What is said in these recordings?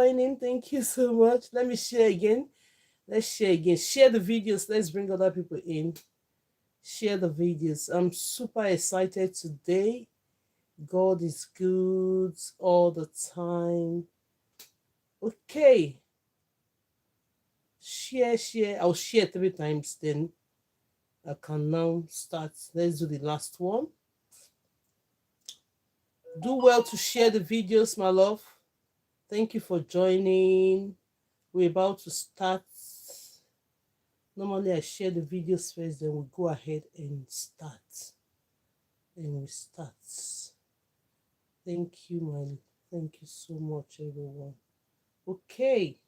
joining. Thank you so much. Let me share again. Let's share again. Share the videos. Let's bring other people in. Share the videos. I'm super excited today. God is good all the time. Okay. Share. I'll share 3 times, then I can now start. Let's do the last one. Do well to share the videos, my love. Thank you for joining. We're about to start. Normally I share the videos first, then we go ahead and start. And we start. Thank you, thank you so much, everyone. Okay.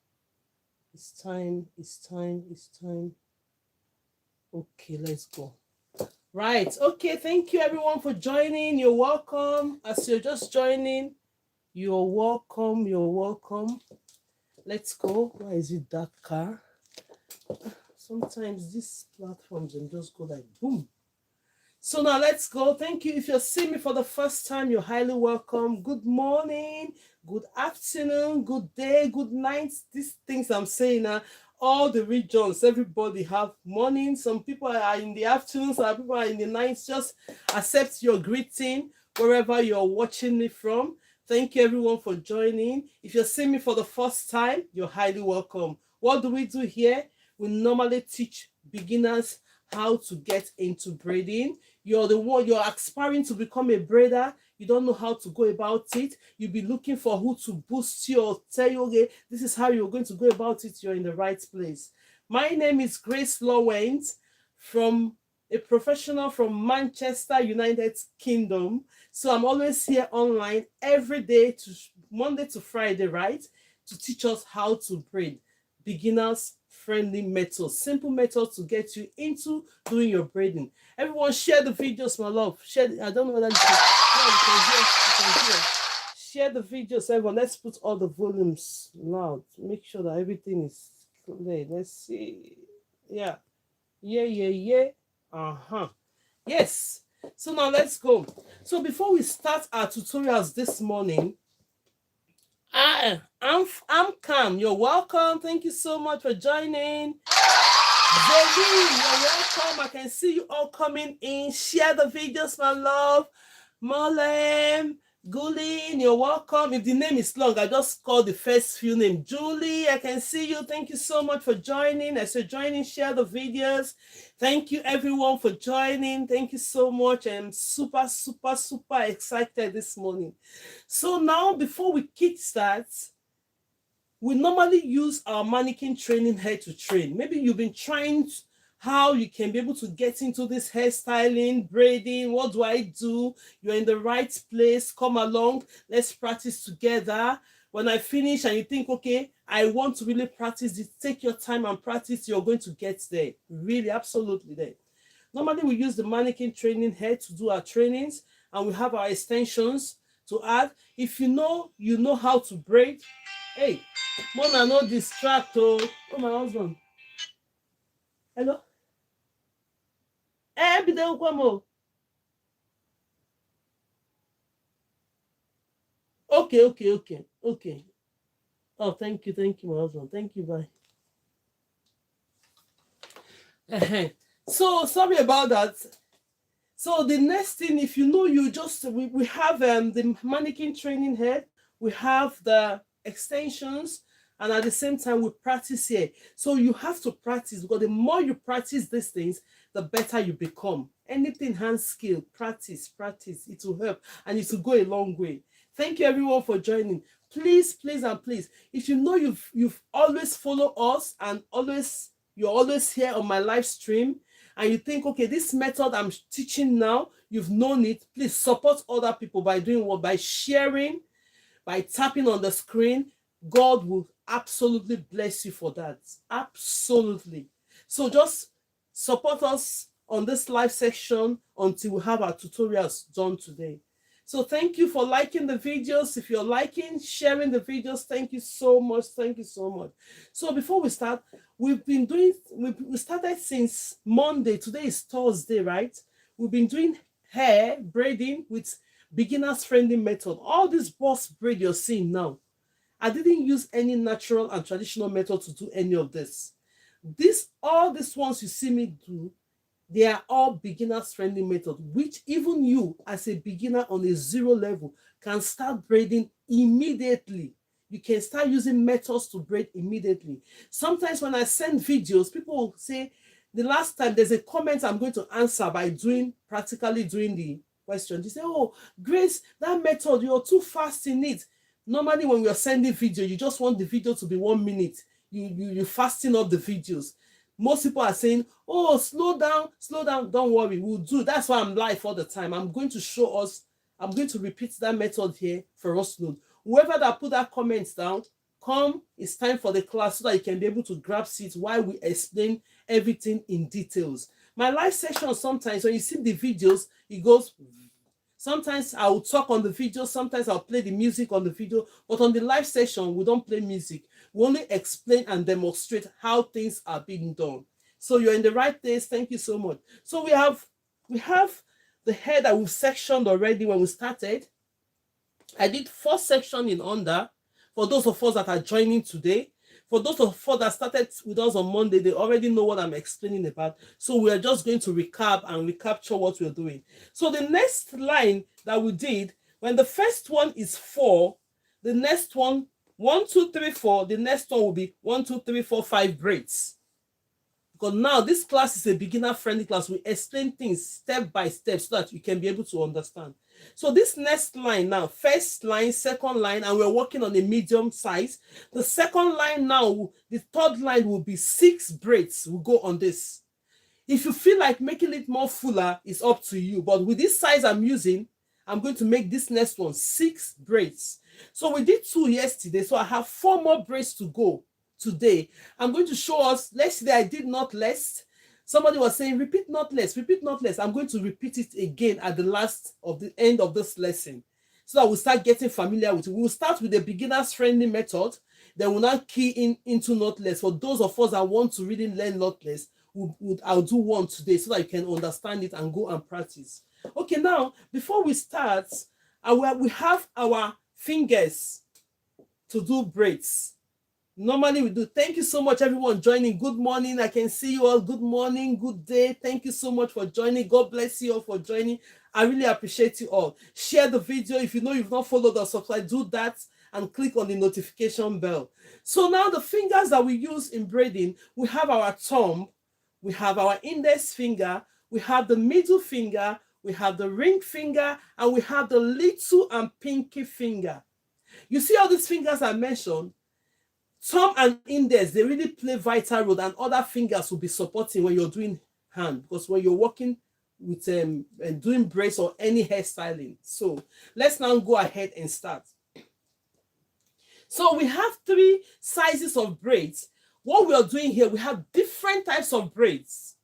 It's time. Okay, let's go. Right. Okay, thank you everyone for joining. You're welcome. As you're just joining, you're welcome. Let's go. Why is it that car? Sometimes these platforms and just go like boom. So now let's go. Thank you. If you're seeing me for the first time, you're highly welcome. Good morning, good afternoon, good day, good night. These things I'm saying now, all the regions, everybody have morning. Some people are in the afternoon, some people are in the nights. Just accept your greeting wherever you're watching me from. Thank you everyone for joining. If you're seeing me for the first time, you're highly welcome. What do we do here? We normally teach beginners how to get into braiding. You're aspiring to become a braider. You don't know how to go about it. You'll be looking for who to boost you or tell you, okay, this is how you're going to go about it. You're in the right place. My name is GraceLawendhair, from a professional from Manchester, United Kingdom. So I'm always here online every day, Monday to Friday, right? To teach us how to braid. Beginners friendly method, simple method to get you into doing your braiding. Everyone share the videos, my love. Share. I don't know whether you can hear. Share the videos, everyone. Let's put all the volumes loud. Make sure that everything is clear. Let's see. Yeah. Yes. So now let's go. So before we start our tutorials this morning, I'm Cam. You're welcome. Thank you so much for joining. Zoe, you're welcome. I can see you all coming in. Share the videos, my love. Molem, Gulin, you're welcome. If the name is long, I just call the first few names. Julie, I can see you. Thank you so much for joining. As you're joining, share the videos. Thank you everyone for joining. Thank you so much. I'm super excited this morning. So now, before we kickstart, we normally use our mannequin training hair to train. Maybe you've been trying how you can be able to get into this hairstyling, braiding. What do I do? You're in the right place. Come along. Let's practice together. When I finish and you think, okay, I want to really practice it, take your time and practice. You're going to get there. Really, absolutely there. Normally, we use the mannequin training hair to do our trainings, and we have our extensions to add. If you know how to braid. Hey, Mona, no distract. Oh, my husband. Hello? Okay. Oh, thank you, my husband. Thank you, bye. So sorry about that. So the next thing, if you know, we have the mannequin training head, we have the extensions, and at the same time we practice here. So you have to practice, because the more you practice these things, the better you become. Anything hand skill, practice, it will help and it will go a long way. Thank you everyone for joining. Please, if you know you've always followed us and you're always here on my live stream, and you think, okay, this method I'm teaching now, you've known it, please support other people by doing what? By sharing, by tapping on the screen. God will absolutely bless you for that. Absolutely. So just support us on this live section until we have our tutorials done today. So thank you for liking the videos. If you're liking, sharing the videos, thank you so much. So before we start, we started since Monday. Today is Thursday, right? We've been doing braiding with beginners friendly method. All this boss braid you're seeing now, I didn't use any natural and traditional method to do any of this. All these ones you see me do, they are all beginners friendly method, which even you as a beginner on a zero level can start braiding immediately. You can start using methods to braid immediately. Sometimes when I send videos, people will say, the last time there's a comment I'm going to answer by practically doing the question. They say, oh, Grace, that method, you're too fast in it. Normally when we are sending video, you just want the video to be 1 minute. You fasten up the videos. Most people are saying, oh, slow down, don't worry, we'll do. That's why I'm live all the time. I'm going to show us, I'm going to repeat that method here for us to know. Whoever that put that comment down, come, it's time for the class so that you can be able to grab seats while we explain everything in details. My live session, sometimes when you see the videos, it goes, sometimes I will talk on the video, sometimes I'll play the music on the video, but on the live session, we don't play music. We only explain and demonstrate how things are being done. So you're in the right place. Thank you so much. So we have the hair that we've sectioned already when we started. I did 4 sections in under. For those of us that are joining today, for those of us that started with us on Monday, they already know what I'm explaining about. So we are just going to recap and recapture what we're doing. So the next line that we did, when the first one is 4, the next one, 1, 2, 3, 4, the next one will be 1, 2, 3, 4, 5 braids. Because now this class is a beginner friendly class. We explain things step by step so that you can be able to understand. So this next line now, first line, second line, and we're working on a medium size. The second line now, the third line will be 6 braids will go on this. If you feel like making it more fuller, it's up to you. But with this size I'm using, I'm going to make this next one 6 braids. So we did 2 yesterday, so I have 4 more braids to go today. I'm going to show us, yesterday I did knotless. Somebody was saying, repeat knotless, repeat knotless. I'm going to repeat it again at the end of this lesson, so that we'll start getting familiar with it. We'll start with the beginners friendly method, then we'll now key into knotless. For those of us that want to really learn knotless, I'll do one today so that you can understand it and go and practice. Okay, now, before we start, we have our fingers to do braids. Normally we do. Thank you so much, everyone joining. Good morning. I can see you all. Good morning. Good day. Thank you so much for joining. God bless you all for joining. I really appreciate you all. Share the video. If you know you've not followed or subscribed, do that and click on the notification bell. So now the fingers that we use in braiding, we have our thumb, we have our index finger, we have the middle finger, we have the ring finger, and we have the little and pinky finger. You see all these fingers I mentioned? Thumb and index, they really play vital role, and other fingers will be supporting when you're doing hand, because when you're working with and doing braids or any hairstyling. So let's now go ahead and start. So we have 3 sizes of braids. What we are doing here, we have different types of braids.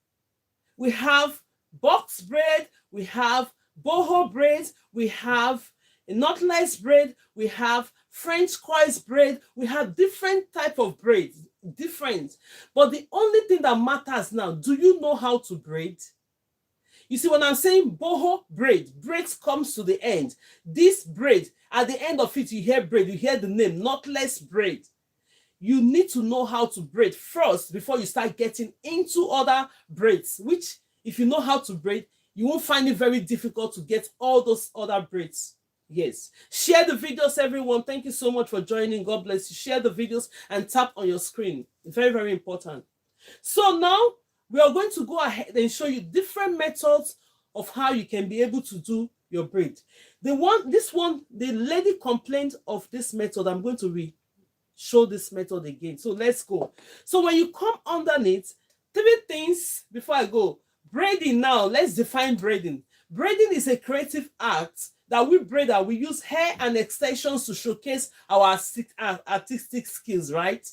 We have box braid, we have boho braids, we have a knotless braid, we have French coils braid, we have different type of braids, different. But the only thing that matters now, do you know how to braid? You see, when I'm saying boho braid, braids comes to the end. This braid, at the end of it, you hear braid, you hear the name, knotless braid. You need to know how to braid first before you start getting into other braids, which if you know how to braid, you won't find it very difficult to get all those other braids. Yes. Share the videos, everyone. Thank you so much for joining. God bless you. Share the videos and tap on your screen. Very, very important. So now we are going to go ahead and show you different methods of how you can be able to do your braid. The lady complained of this method. I'm going to show this method again. So let's go. So when you come underneath, 3 things before I go. Braiding now. Let's define braiding. Braiding is a creative act that we braid that we use hair and extensions to showcase our artistic skills, right?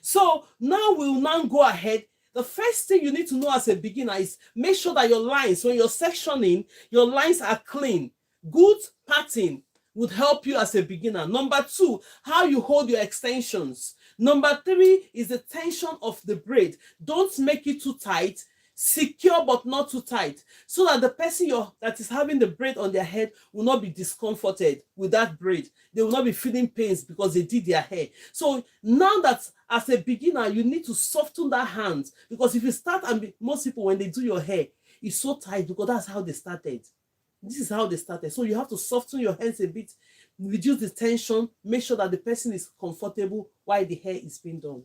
So now we'll now go ahead. The first thing you need to know as a beginner is make sure that your lines, when you're sectioning, your lines are clean. Good pattern would help you as a beginner. Number 2, how you hold your extensions. Number 3 is the tension of the braid. Don't make it too tight. secure but not too tight, so that the person that is having the braid on their head will not be discomforted with that braid. They will not be feeling pains because they did their hair. So now that as a beginner, you need to soften that hand, because if you start, and most people when they do your hair, it's so tight because that's how they started. This is how they started. So you have to soften your hands a bit, reduce the tension, make sure that the person is comfortable while the hair is being done.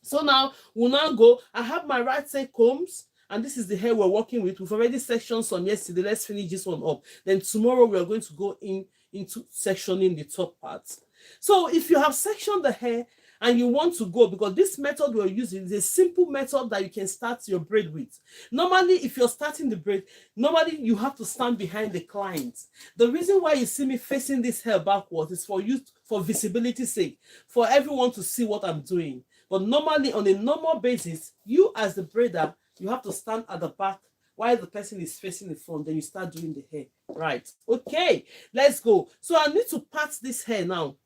So now we'll now go. I have my right side combs, and this is the hair we're working with. We've already sectioned some yesterday. Let's finish this one up. Then tomorrow we are going to go into sectioning the top parts. So if you have sectioned the hair and you want to go, because this method we're using is a simple method that you can start your braid with. Normally, if you're starting the braid, normally you have to stand behind the client. The reason why you see me facing this hair backwards is for visibility's sake, for everyone to see what I'm doing. But normally, on a normal basis, you as the braider, you have to stand at the back while the person is facing the front. Then you start doing the hair. Right. Okay, let's go. So I need to part this hair now.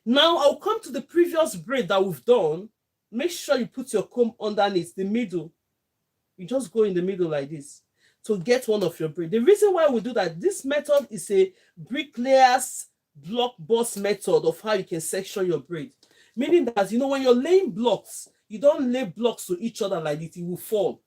Now I'll come to the previous braid that we've done. Make sure you put your comb underneath the middle. You just go in the middle like this to get one of your braid. The reason why we do that, this method is a bricklayer's block boss method of how you can section your braid. Meaning that, when you're laying blocks, you don't lay blocks to each other like it will fall.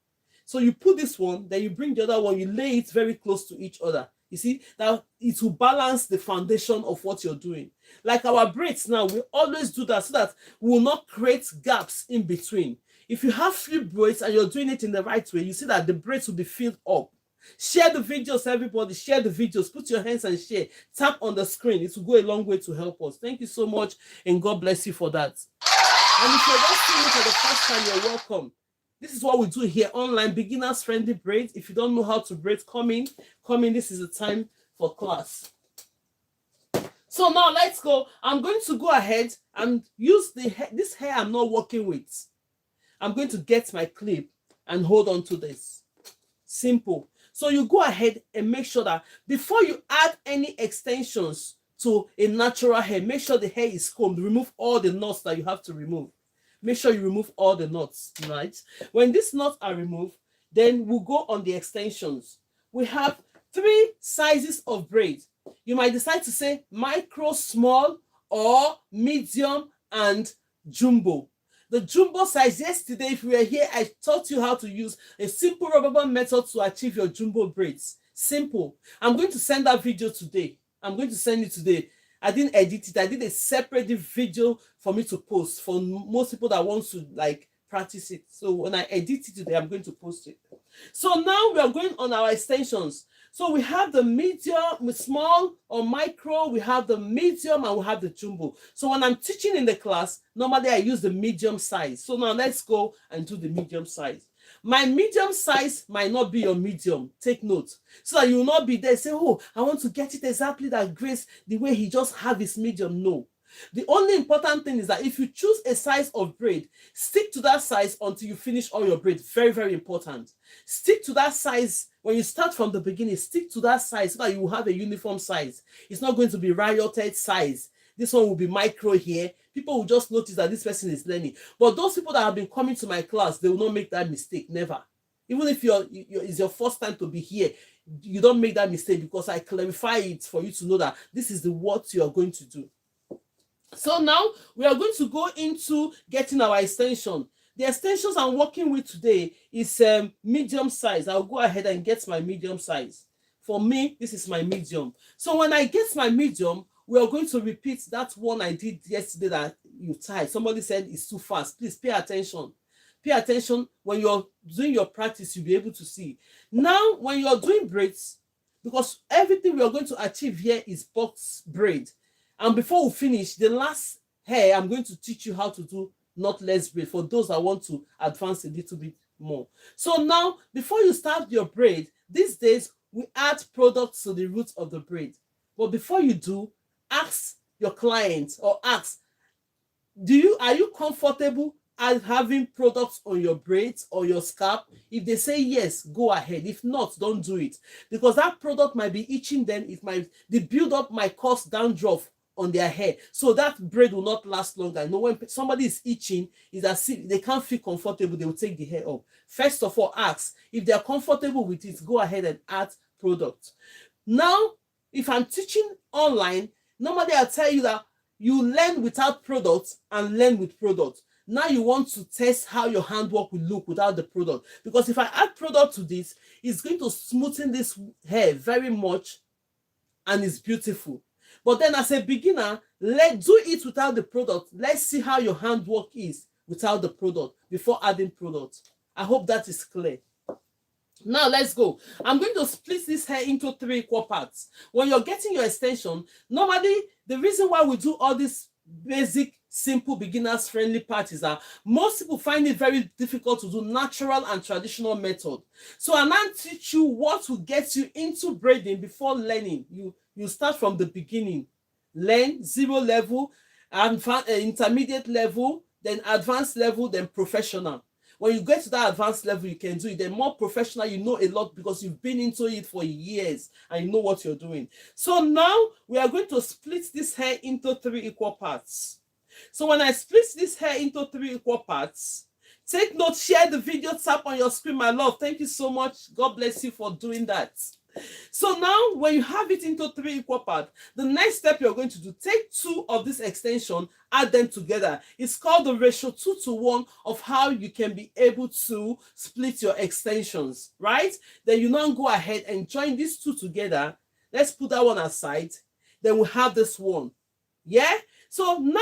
So you put this one, then you bring the other one, you lay it very close to each other. You see, that it will balance the foundation of what you're doing. Like our braids now, we always do that so that we will not create gaps in between. If you have few braids and you're doing it in the right way, you see that the braids will be filled up. Share the videos, everybody. Share the videos. Put your hands and share. Tap on the screen. It will go a long way to help us. Thank you so much, and God bless you for that. And if you're just seeing me for the first time, you're welcome. This is what we do here online, beginners friendly braids. If you don't know how to braid, come in. This is the time for class. So now let's go. I'm going to go ahead and use this hair I'm not working with. I'm going to get my clip and hold on to this. Simple. So you go ahead and make sure that before you add any extensions to a natural hair, make sure the hair is combed. Remove all the knots that you have to remove. Make sure you remove all the knots, right? When these knots are removed, then we'll go on the extensions. We have 3 sizes of braid. You might decide to say micro, small, or medium and jumbo. The jumbo size, yesterday, if you were here, I taught you how to use a simple rubber band method to achieve your jumbo braids. Simple. I'm going to send that video today. I'm going to send it today. I didn't edit it. I did a separate video for me to post for most people that want to practice it. So when I edit it today, I'm going to post it. So now we are going on our extensions. So we have the medium, small or micro, we have the medium, and we have the jumbo. So when I'm teaching in the class, normally I use the medium size. So now let's go and do the medium size. My medium size might not be your medium. Take note. So that you will not be there say, oh, I want to get it exactly that Grace, the way he just have his medium. No. The only important thing is that if you choose a size of braid, stick to that size until you finish all your braid. Very, very important. Stick to that size. When you start from the beginning, stick to that size so that you will have a uniform size. It's not going to be rioted size. This one will be micro here. People will just notice that this person is learning. But those people that have been coming to my class, they will not make that mistake. Never. Even if it's your first time to be here, you don't make that mistake because I clarify it for you to know that this is what you are going to do. So now we are going to go into getting our extension. The extensions I'm working with today is medium size. I'll go ahead and get my medium size. For me, this is my medium. So when I get my medium, we are going to repeat that one I did yesterday that you tied. Somebody said it's too fast. Please pay attention. Pay attention when you're doing your practice, you'll be able to see. Now, when you're doing braids, because everything we are going to achieve here is box braid. And before we finish, the last hair, I'm going to teach you how to do knotless braid for those that want to advance a little bit more. So now, before you start your braid, these days, we add products to the root of the braid. But before you do, ask your client or ask, are you comfortable at having products on your braids or your scalp? If they say yes, go ahead. If not, don't do it. Because that product might be itching them. The build-up might cause dandruff on their hair, so that braid will not last longer. You know, when somebody is itching, is as if they can't feel comfortable, they will take the hair off. First of all, ask if they are comfortable with it. Go ahead and add product. Now, if I'm teaching online, normally I'll tell you that you learn without product and learn with product. Now you want to test how your handwork will look without the product, because if I add product to this, it's going to smoothen this hair very much and it's beautiful. But then as a beginner, let's do it without the product. Let's see how your handwork is without the product before adding product. I hope that is clear. Now let's go. I'm going to split this hair into 3 equal parts. When you're getting your extension, normally the reason why we do all these basic, simple, beginners friendly parts is that most people find it very difficult to do natural and traditional method. So I now teach you what will get you into braiding before learning. You start from the beginning, learn 0 level, intermediate level, then advanced level, then professional. When you get to that advanced level, you can do it. Then more professional, you know a lot because you've been into it for years and you know what you're doing. So now we are going to split this hair into 3 equal parts. So when I split this hair into 3 equal parts, take note, share the video, tap on your screen, my love. Thank you so much. God bless you for doing that. So now when you have it into 3 equal parts, the next step you're going to do, take 2 of this extension, add them together. It's called the ratio 2:1 of how you can be able to split your extensions, right? Then you now go ahead and join these 2 together. Let's put that one aside. Then we have this one. Yeah? So now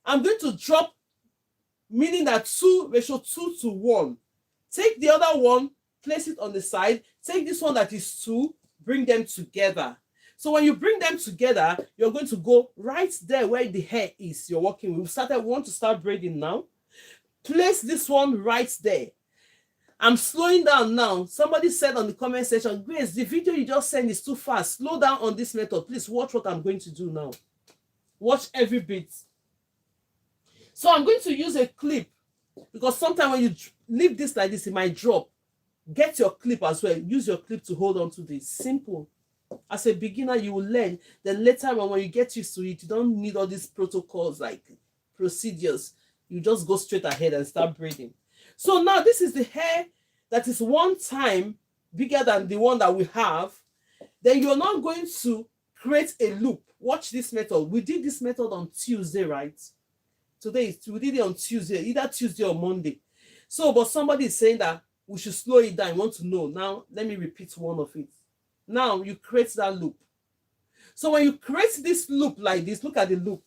I'm going to drop, meaning that ratio 2:1. Take the other one, place it on the side. Take this one that is 2, bring them together. So when you bring them together, you're going to go right there where the hair is you're working with. We want to start braiding now. Place this one right there. I'm slowing down now. Somebody said on the comment section, Grace, the video you just sent is too fast. Slow down on this method. Please watch what I'm going to do now. Watch every bit. So I'm going to use a clip, because sometimes when you leave this like this, it might drop. Get your clip as well. Use your clip to hold on to this. Simple. As a beginner, you will learn. Then later on, when you get used to it, you don't need all these protocols like procedures. You just go straight ahead and start braiding. So now this is the hair that is 1 time bigger than the one that we have. Then you're now going to create a loop. Watch this method. We did this method on Tuesday, right? Today, we did it on Tuesday, either Tuesday or Monday. So, but somebody is saying that we should slow it down. I want to know. Now, let me repeat one of it. Now, you create that loop. So when you create this loop like this, look at the loop.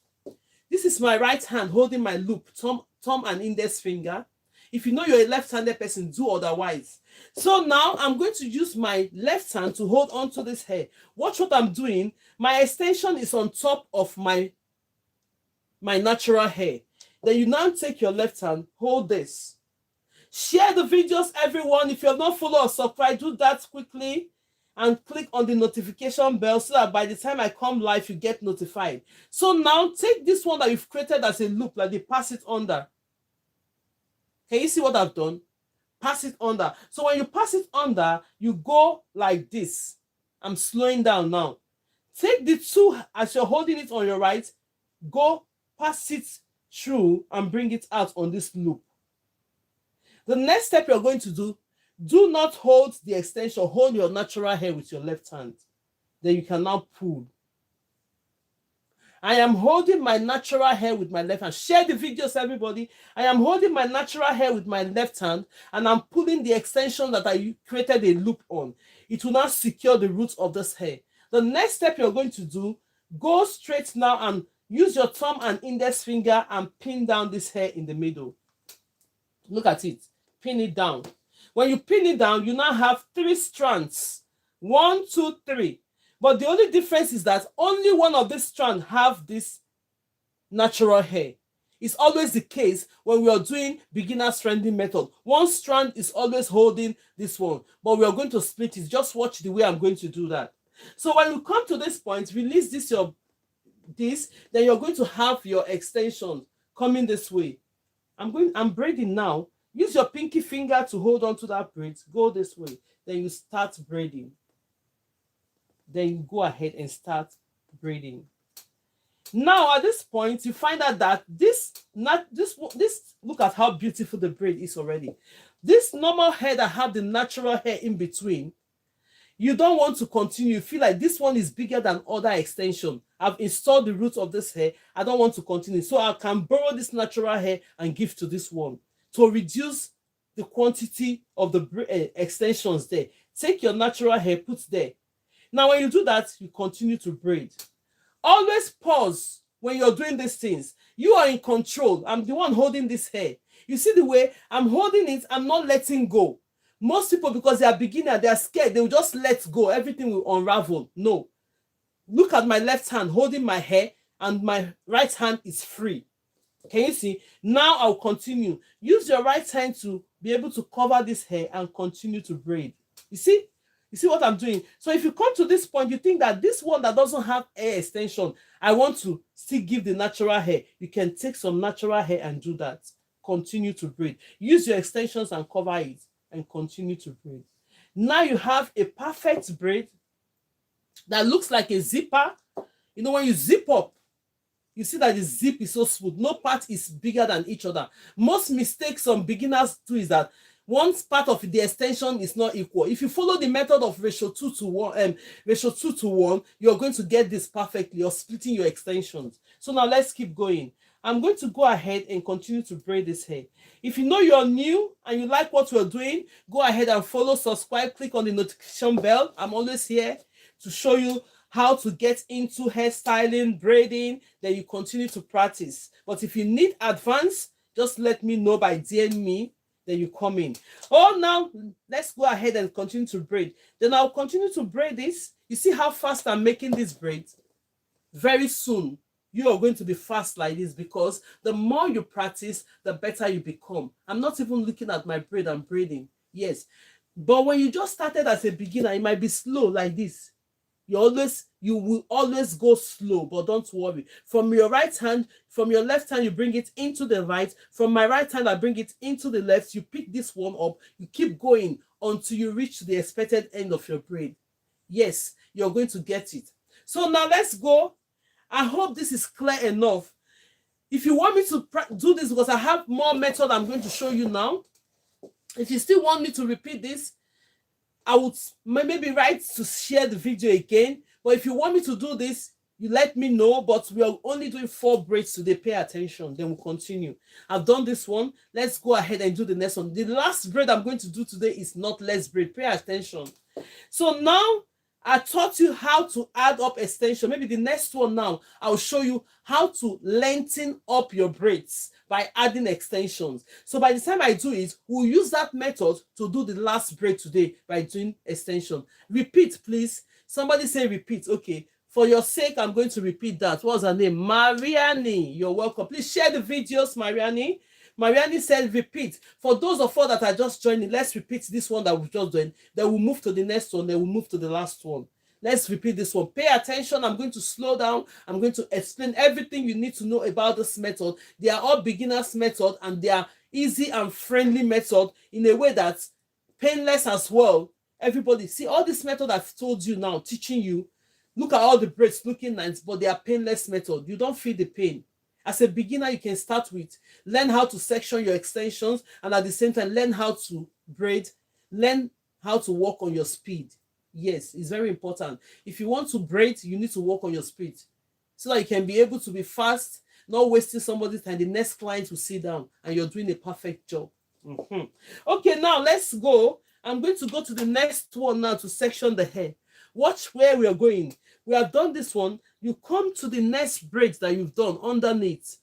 This is my right hand holding my loop, thumb and index finger. If you know you're a left-handed person, do otherwise. So now I'm going to use my left hand to hold on to this hair. Watch what I'm doing. My extension is on top of my natural hair. Then you now take your left hand, hold this. Share the videos, everyone. If you're not followed or subscribed, do that quickly and click on the notification bell so that by the time I come live, you get notified. So now take this one that you've created as a loop, like they pass it under. Can you see what I've done? Pass it under. So when you pass it under, you go like this. I'm slowing down now. Take the 2 as you're holding it on your right, go pass it through and bring it out on this loop. The next step you're going to do not hold the extension, hold your natural hair with your left hand. Then you can now pull. I am holding my natural hair with my left hand. Share the videos, everybody. I am holding my natural hair with my left hand and I'm pulling the extension that I created a loop on. It will now secure the roots of this hair. The next step you're going to do, go straight now and use your thumb and index finger and pin down this hair in the middle. Look at it. Pin it down. When you pin it down, you now have 3 strands. 1, 2, 3. But the only difference is that only one of these strands have this natural hair. It's always the case when we are doing beginner's friendly method. One strand is always holding this one, but we are going to split it. Just watch the way I'm going to do that. So when you come to this point, release this, then you're going to have your extension coming this way. I'm braiding now. Use your pinky finger to hold on to that braid. Go this way. Then you start braiding. Then you go ahead and start braiding. Now at this point, you find out that this, look at how beautiful the braid is already. This normal hair that have the natural hair in between, you don't want to continue. You feel like this one is bigger than other extension. I've installed the roots of this hair. I don't want to continue. So I can borrow this natural hair and give to this one to reduce the quantity of the extensions there. Take your natural hair, put there. Now, when you do that, you continue to braid. Always pause when you're doing these things. You are in control. I'm the one holding this hair. You see the way I'm holding it, I'm not letting go. Most people, because they are beginner, they are scared, they will just let go. Everything will unravel. No. Look at my left hand holding my hair, and my right hand is free. Can you see? Now I'll continue. Use your right hand to be able to cover this hair and continue to braid. You see? You see what I'm doing? So if you come to this point, you think that this one that doesn't have hair extension, I want to still give the natural hair. You can take some natural hair and do that. Continue to braid. Use your extensions and cover it and continue to braid. Now you have a perfect braid that looks like a zipper. You know, when you zip up, you see that the zip is so smooth. No part is bigger than each other. Most mistakes some beginners do is that one part of the extension is not equal. If you follow the method of ratio 2 to 1, you're going to get this perfectly. You're splitting your extensions. So now let's keep going. I'm going to go ahead and continue to braid this hair. If you know you're new and you like what we're doing, go ahead and follow, subscribe, click on the notification bell. I'm always here to show you how to get into hairstyling, braiding, then you continue to practice. But if you need advice, just let me know by DM me, then you come in. Oh, now let's go ahead and continue to braid. Then I'll continue to braid this. You see how fast I'm making this braid? Very soon, you are going to be fast like this, because the more you practice, the better you become. I'm not even looking at my braid, I'm braiding. Yes. But when you just started as a beginner, it might be slow like this. You will always go slow, but don't worry. From your right hand, from your left hand, you bring it into the right. From my right hand, I bring it into the left. You pick this one up. You keep going until you reach the expected end of your braid. Yes, you're going to get it. So now let's go. I hope this is clear enough. If you want me to do this, because I have more method I'm going to show you now. If you still want me to repeat this, I would maybe write to share the video again. But if you want me to do this, you let me know. But we are only doing 4 braids today. Pay attention. Then we'll continue. I've done this one. Let's go ahead and do the next one. The last braid I'm going to do today is knotless braid. Pay attention. So now I taught you how to add up extension. Maybe the next one now, I'll show you how to lengthen up your braids by adding extensions. So by the time I do it, we'll use that method to do the last braid today by doing extension. Repeat, please. Somebody say repeat. Okay. For your sake, I'm going to repeat that. What's her name? Mariani. You're welcome. Please share the videos, Mariani. Mariani said repeat. For those of us that are just joining, let's repeat this one that we've just done. Then we'll move to the next one. Then we'll move to the last one. Let's repeat this one. Pay attention. I'm going to slow down. I'm going to explain everything you need to know about this method. They are all beginners method, and they are easy and friendly method in a way that's painless as well. Everybody, see all this method I've told you now, teaching you. Look at all the braids looking nice, but they are painless method. You don't feel the pain. As a beginner, you can start with learn how to section your extensions, and at the same time, learn how to braid, learn how to work on your speed. Yes, it's very important. If you want to braid, you need to work on your speed so that you can be able to be fast, not wasting somebody's time. The next client will sit down and you're doing a perfect job. Okay, now let's go. I'm going to go to the next one now to section the hair. Watch where we are going. We have done this one. You come to the next braids that you've done underneath.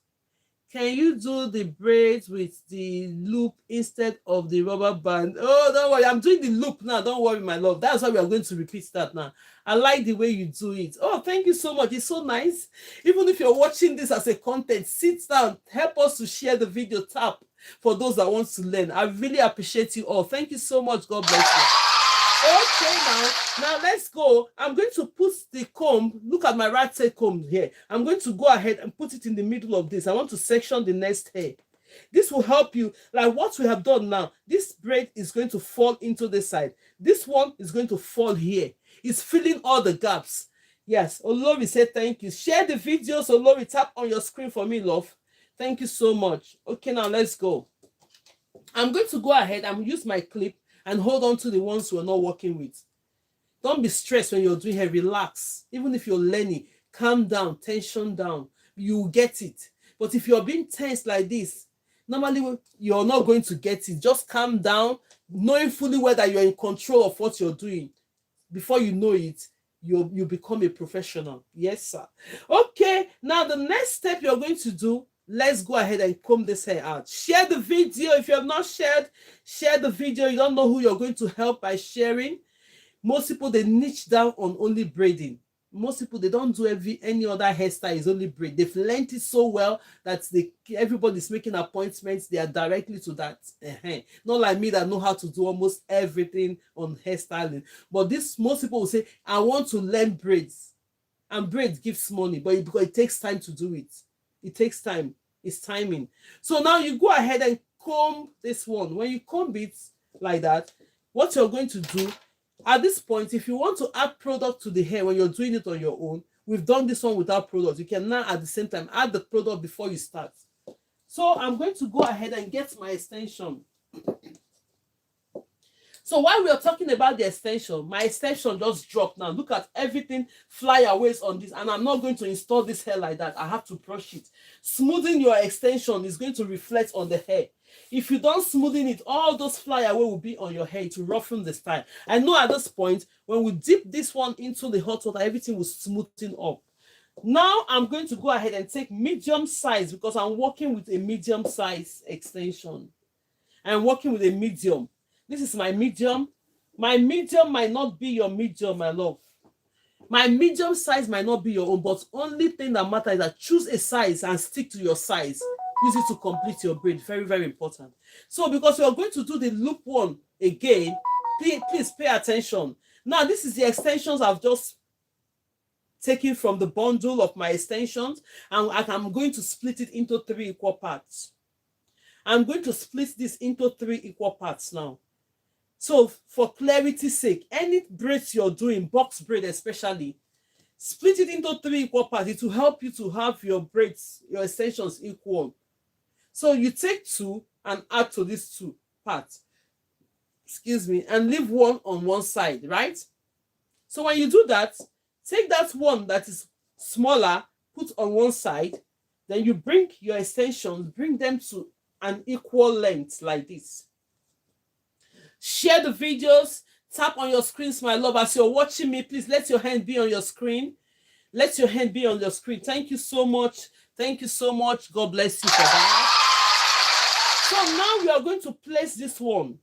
Can you do the braids with the loop instead of the rubber band? Oh, don't worry. I'm doing the loop now. Don't worry, my love. That's why we are going to repeat that now. I like the way you do it. Oh, thank you so much. It's so nice. Even if you're watching this as a content, sit down. Help us to share the video. Tap for those that want to learn. I really appreciate you all. Thank you so much. God bless you. Okay, now let's go. I'm going to put the comb. Look at my right side comb here. I'm going to go ahead and put it in the middle of this. I want to section the next hair. This will help you. Like what we have done now, this braid is going to fall into this side. This one is going to fall here. It's filling all the gaps. Yes, Olori said thank you. Share the videos, Olori. Tap on your screen for me, love. Thank you so much. Okay, now let's go. I'm going to go ahead and use my clip and hold on to the ones we're not working with. Don't be stressed when you're doing hair. Relax. Even if you're learning, calm down, tension down. You will get it. But if you're being tense like this, normally you're not going to get it. Just calm down, knowing fully well that you're in control of what you're doing. Before you know it, you become a professional. Yes, sir. Okay, now the next step you're going to do, let's go ahead and comb this hair out. Share the video. If you have not shared, share the video. You don't know who you're going to help by sharing. Most people, they niche down on only braiding. Most people, they don't do any other hairstyle, is only braid. They've learned it so well that everybody's making appointments. They are directly to that. Not like me that know how to do almost everything on hairstyling. But most people will say, I want to learn braids. And braid gives money, but because it takes time to do it. It takes time. It's timing. So now you go ahead and comb this one. When you comb it like that, what you're going to do, at this point, if you want to add product to the hair when you're doing it on your own, we've done this one without product. You can now at the same time add the product before you start. So I'm going to go ahead and get my extension. So while we are talking about the extension, my extension just dropped now. Look at everything fly away on this, and I'm not going to install this hair like that. I have to brush it. Smoothing your extension is going to reflect on the hair. If you don't smoothen it, all those fly away will be on your hair to roughen the style. I know at this point, when we dip this one into the hot water, everything will smoothen up. Now I'm going to go ahead and take medium size because I'm working with a medium size extension. I'm working with a medium. This is my medium. My medium might not be your medium, my love. My medium size might not be your own, but only thing that matters is that choose a size and stick to your size. Use it to complete your braid. Very, very important. So because you're going to do the loop one again, please pay attention. Now, this is the extensions I've just taken from the bundle of my extensions, and I'm going to split it into 3 equal parts. I'm going to split this into 3 equal parts now. So for clarity's sake, any braids you're doing, box braid especially, split it into 3 equal parts. It will help you to have your braids, your extensions equal. So you take 2 and add to these 2 parts, and leave 1 on one side, right? So when you do that, take that one that is smaller, put on one side, then you bring your extensions, bring them to an equal length like this. Share the videos, tap on your screens, my love. As you're watching me, please let your hand be on your screen. Let your hand be on your screen. Thank you so much. Thank you so much. God bless you for that. So now we are going to place this one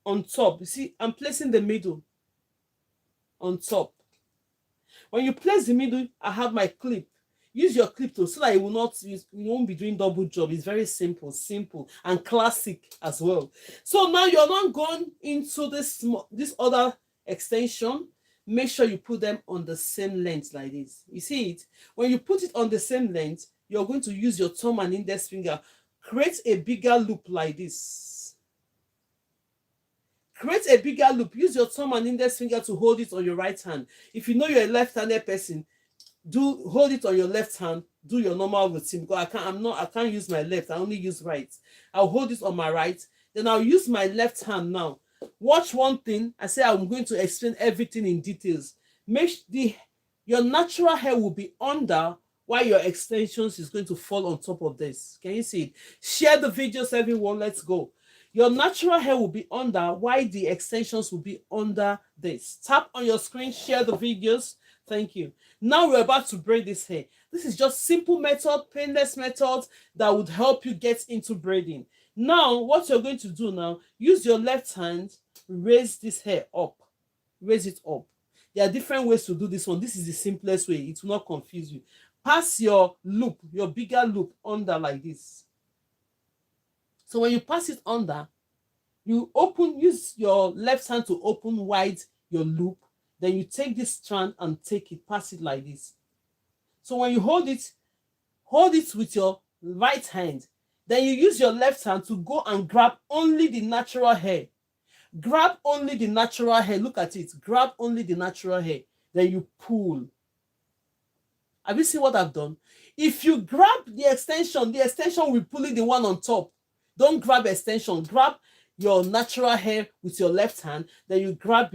on top. You see, I'm placing the middle on top. When you place the middle, I have my clip. Use your clip so that you won't be doing double job. It's very simple and classic as well. So now you're not going into this other extension. Make sure you put them on the same length like this. You see it? When you put it on the same length, you're going to use your thumb and index finger. Create a bigger loop like this. Create a bigger loop. Use your thumb and index finger to hold it on your right hand. If you know you're a left-handed person, hold it on your left hand. Do your normal routine because I can't use my left. I only use right. I'll hold it on my right. Then I'll use my left hand now. Watch one thing. I say I'm going to explain everything in details. Your natural hair will be under, while your extensions is going to fall on top of this. Can you see it? Share the videos, everyone. Let's go. Your natural hair will be under, while the extensions will be under this. Tap on your screen, share the videos. Thank you. Now we're about to braid this hair. This is just simple method, painless method that would help you get into braiding. Now, what you're going to do now, use your left hand, raise this hair up. Raise it up. There are different ways to do this one. This is the simplest way. It will not confuse you. Pass your loop, your bigger loop under like this. So when you pass it under, use your left hand to open wide your loop. Then you take this strand and pass it like this. So when you hold it with your right hand. Then you use your left hand to go and grab only the natural hair. Grab only the natural hair. Look at it. Grab only the natural hair. Then you pull. Have you seen what I've done? If you grab the extension will pull in the one on top. Don't grab extension. Grab your natural hair with your left hand, then you grab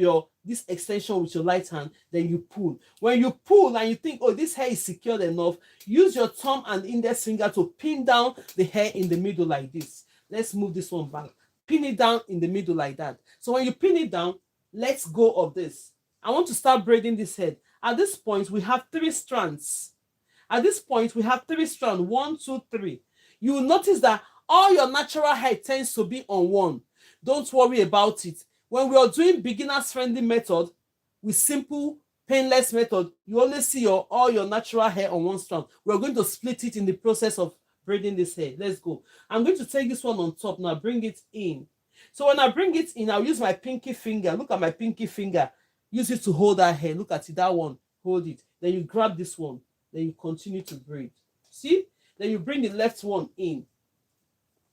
this extension with your right hand, then you pull. When you pull and you think, oh, this hair is secured enough, use your thumb and index finger to pin down the hair in the middle like this. Let's move this one back. Pin it down in the middle like that. So when you pin it down, let's go of this. I want to start braiding this head. At this point, we have 3 strands. At this point, we have 3 strands. 1, 2, 3. You will notice that all your natural hair tends to be on one. Don't worry about it. When we are doing beginners friendly method with simple painless method, you only see all your natural hair on one strand. We're going to split it in the process of braiding this hair. Let's go. I'm going to take this one on top now, bring it in. So when I bring it in, I'll use my pinky finger. Look at my pinky finger. Use it to hold that hair. Look at it, that one. Hold it. Then you grab this one. Then you continue to braid. See? Then you bring the left one in.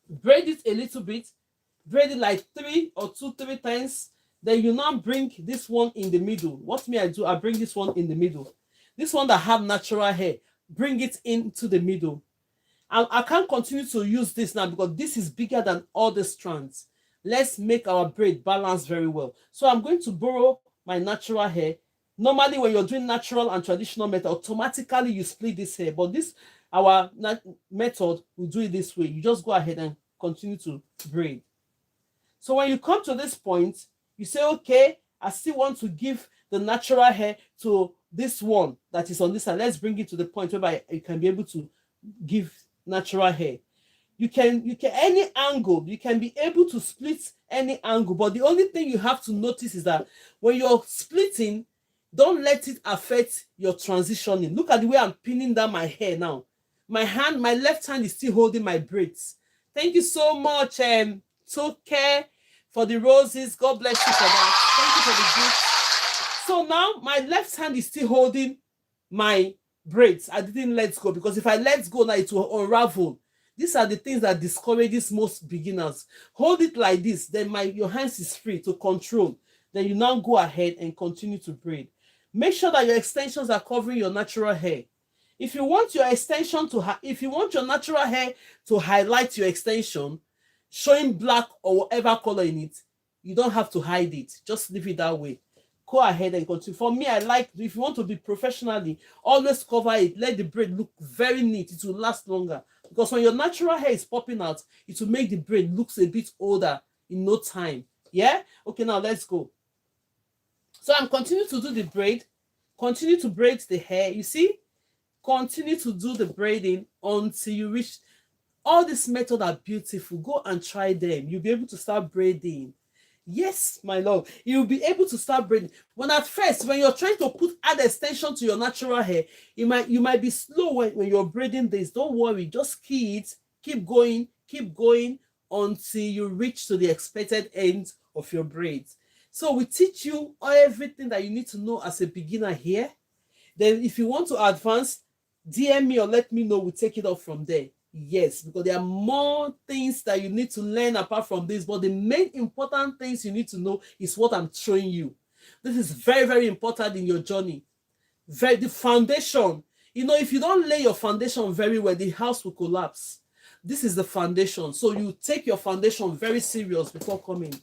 Braid it a little bit. Braid it like 3 times. Then you now bring this one in the middle. What may I do? I bring this one in the middle. This one that have natural hair, bring it into the middle. I can't continue to use this now because this is bigger than all the strands. Let's make our braid balance very well. So I'm going to borrow my natural hair. Normally, when you're doing natural and traditional method, automatically you split this hair. But this, our method, we do it this way. You just go ahead and continue to braid. So when you come to this point, you say, okay, I still want to give the natural hair to this one that is on this side. Let's bring it to the point where you can be able to give natural hair. You can any angle, you can be able to split any angle, but the only thing you have to notice is that when you're splitting, don't let it affect your transitioning. Look at the way I'm pinning down my hair now. My left hand is still holding my braids. Thank you so much, Took Care, for the roses. God bless you for that. Thank you for the gift. So now my left hand is still holding my braids. I didn't let go because if I let go now, it will unravel. These are the things that discourages most beginners. Hold it like this, then your hands is free to control. Then you now go ahead and continue to braid. Make sure that your extensions are covering your natural hair. If you want your natural hair to highlight your extension, showing black or whatever color in it, you don't have to hide it. Just leave it that way. Go ahead and continue. For me, I like, if you want to be professionally, always cover it. Let the braid look very neat. It will last longer. Because when your natural hair is popping out, it will make the braid look a bit older in no time. Yeah? Okay, now let's go. So I'm continuing to do the braid. Continue to braid the hair. You see? Continue to do the braiding until you reach. All these methods are beautiful. Go and try them. You'll be able to start braiding. Yes, my love. You'll be able to start braiding. When you're trying to add extension to your natural hair, you might be slow when you're braiding this. Don't worry. Just keep going until you reach to the expected end of your braids. So we teach you everything that you need to know as a beginner here. Then if you want to advance, DM me or let me know. We'll take it up from there. Yes, because there are more things that you need to learn apart from this, but the main important things you need to know is what I'm showing you. This is very, very important in your journey. The foundation. If you don't lay your foundation very well, the house will collapse. This is the foundation. So you take your foundation very serious before coming.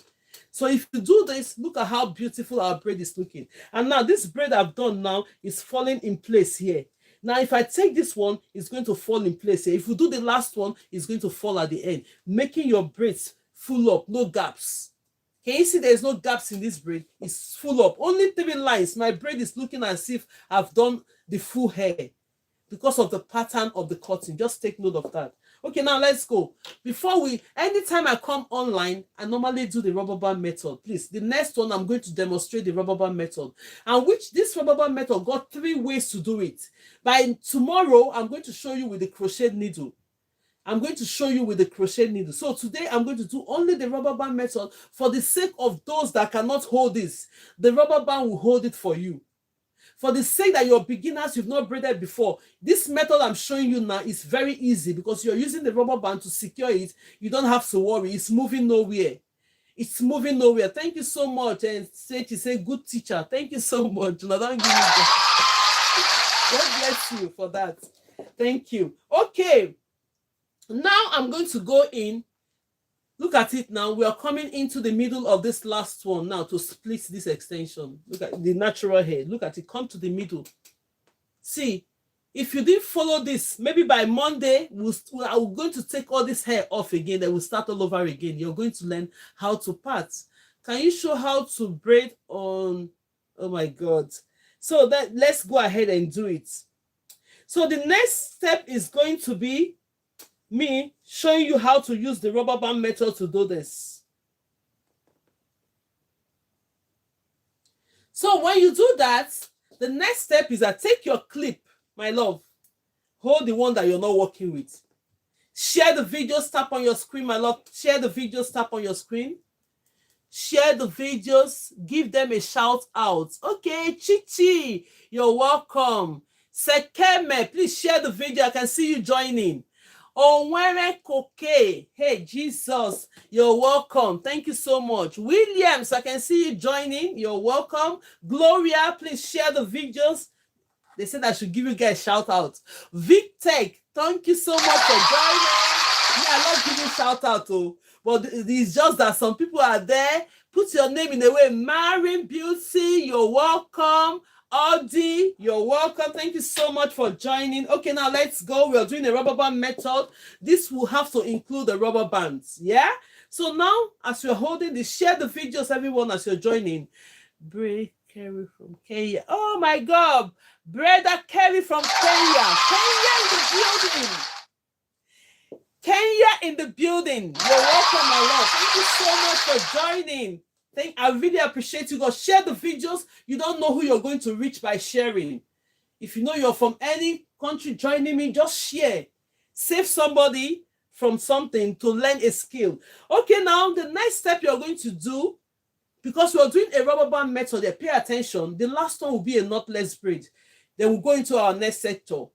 So if you do this, look at how beautiful our braid is looking. And now this braid I've done now is falling in place here. Now, if I take this one, it's going to fall in place here. If you do the last one, it's going to fall at the end, making your braids full up, no gaps. Can you see there's no gaps in this braid? It's full up. Only 3 lines. My braid is looking as if I've done the full hair because of the pattern of the cutting. Just take note of that. Okay, now let's go. Anytime I come online, I normally do the rubber band method. Please, the next one, I'm going to demonstrate the rubber band method. And this rubber band method got 3 ways to do it. By tomorrow, I'm going to show you with the crochet needle. So today, I'm going to do only the rubber band method for the sake of those that cannot hold this. The rubber band will hold it for you. For the sake that you're beginners, you've not braided before, this method I'm showing you now is very easy because you're using the rubber band to secure it. You don't have to worry. It's moving nowhere. Thank you so much. And say good teacher. Thank you so much. Now, don't give me that. God bless you for that. Thank you. Okay. Now I'm going to go in. Look at it now. We are coming into the middle of this last one now to split this extension. Look at the natural hair. Look at it. Come to the middle. See, if you didn't follow this, maybe by Monday, I'm going to take all this hair off again. Then we'll start all over again. You're going to learn how to part. Can you show how to braid on? Oh my God. So let's go ahead and do it. So the next step is going to be me showing you how to use the rubber band method to do this. So when you do that, the next step is that take your clip, my love. Hold the one that you're not working with. Share the videos, tap on your screen, my love. Share the videos, tap on your screen. Share the videos, give them a shout out. Okay, Chichi, you're welcome. Sekeme, please share the video. I can see you joining. Onwere Koke, hey Jesus, you're welcome. Thank you so much. Williams, I can see you joining. You're welcome. Gloria, please share the videos. They said I should give you guys shout out. Victech, thank you so much for joining. Yeah, I love giving shout out too. But it's just that some people are there. Put your name in the way. Marin Beauty, you're welcome. Audi, you're welcome. Thank you so much for joining. Okay, now let's go. We are doing a rubber band method. This will have to include the rubber bands. Yeah? So now, as you're holding this, share the videos, everyone, as you're joining. Braid Kerry from Kenya. Oh my God. Brother Kerry from Kenya. Kenya in the building. Kenya in the building. You're welcome, my love. Thank you so much for joining. I really appreciate you guys. Share the videos. You don't know who you're going to reach by sharing. If you know you're from any country joining me, just share. Save somebody from something to learn a skill. Okay, now the next step you're going to do, because we're doing a rubber band method, pay attention. The last one will be a knotless braid. Then we'll go into our next sector.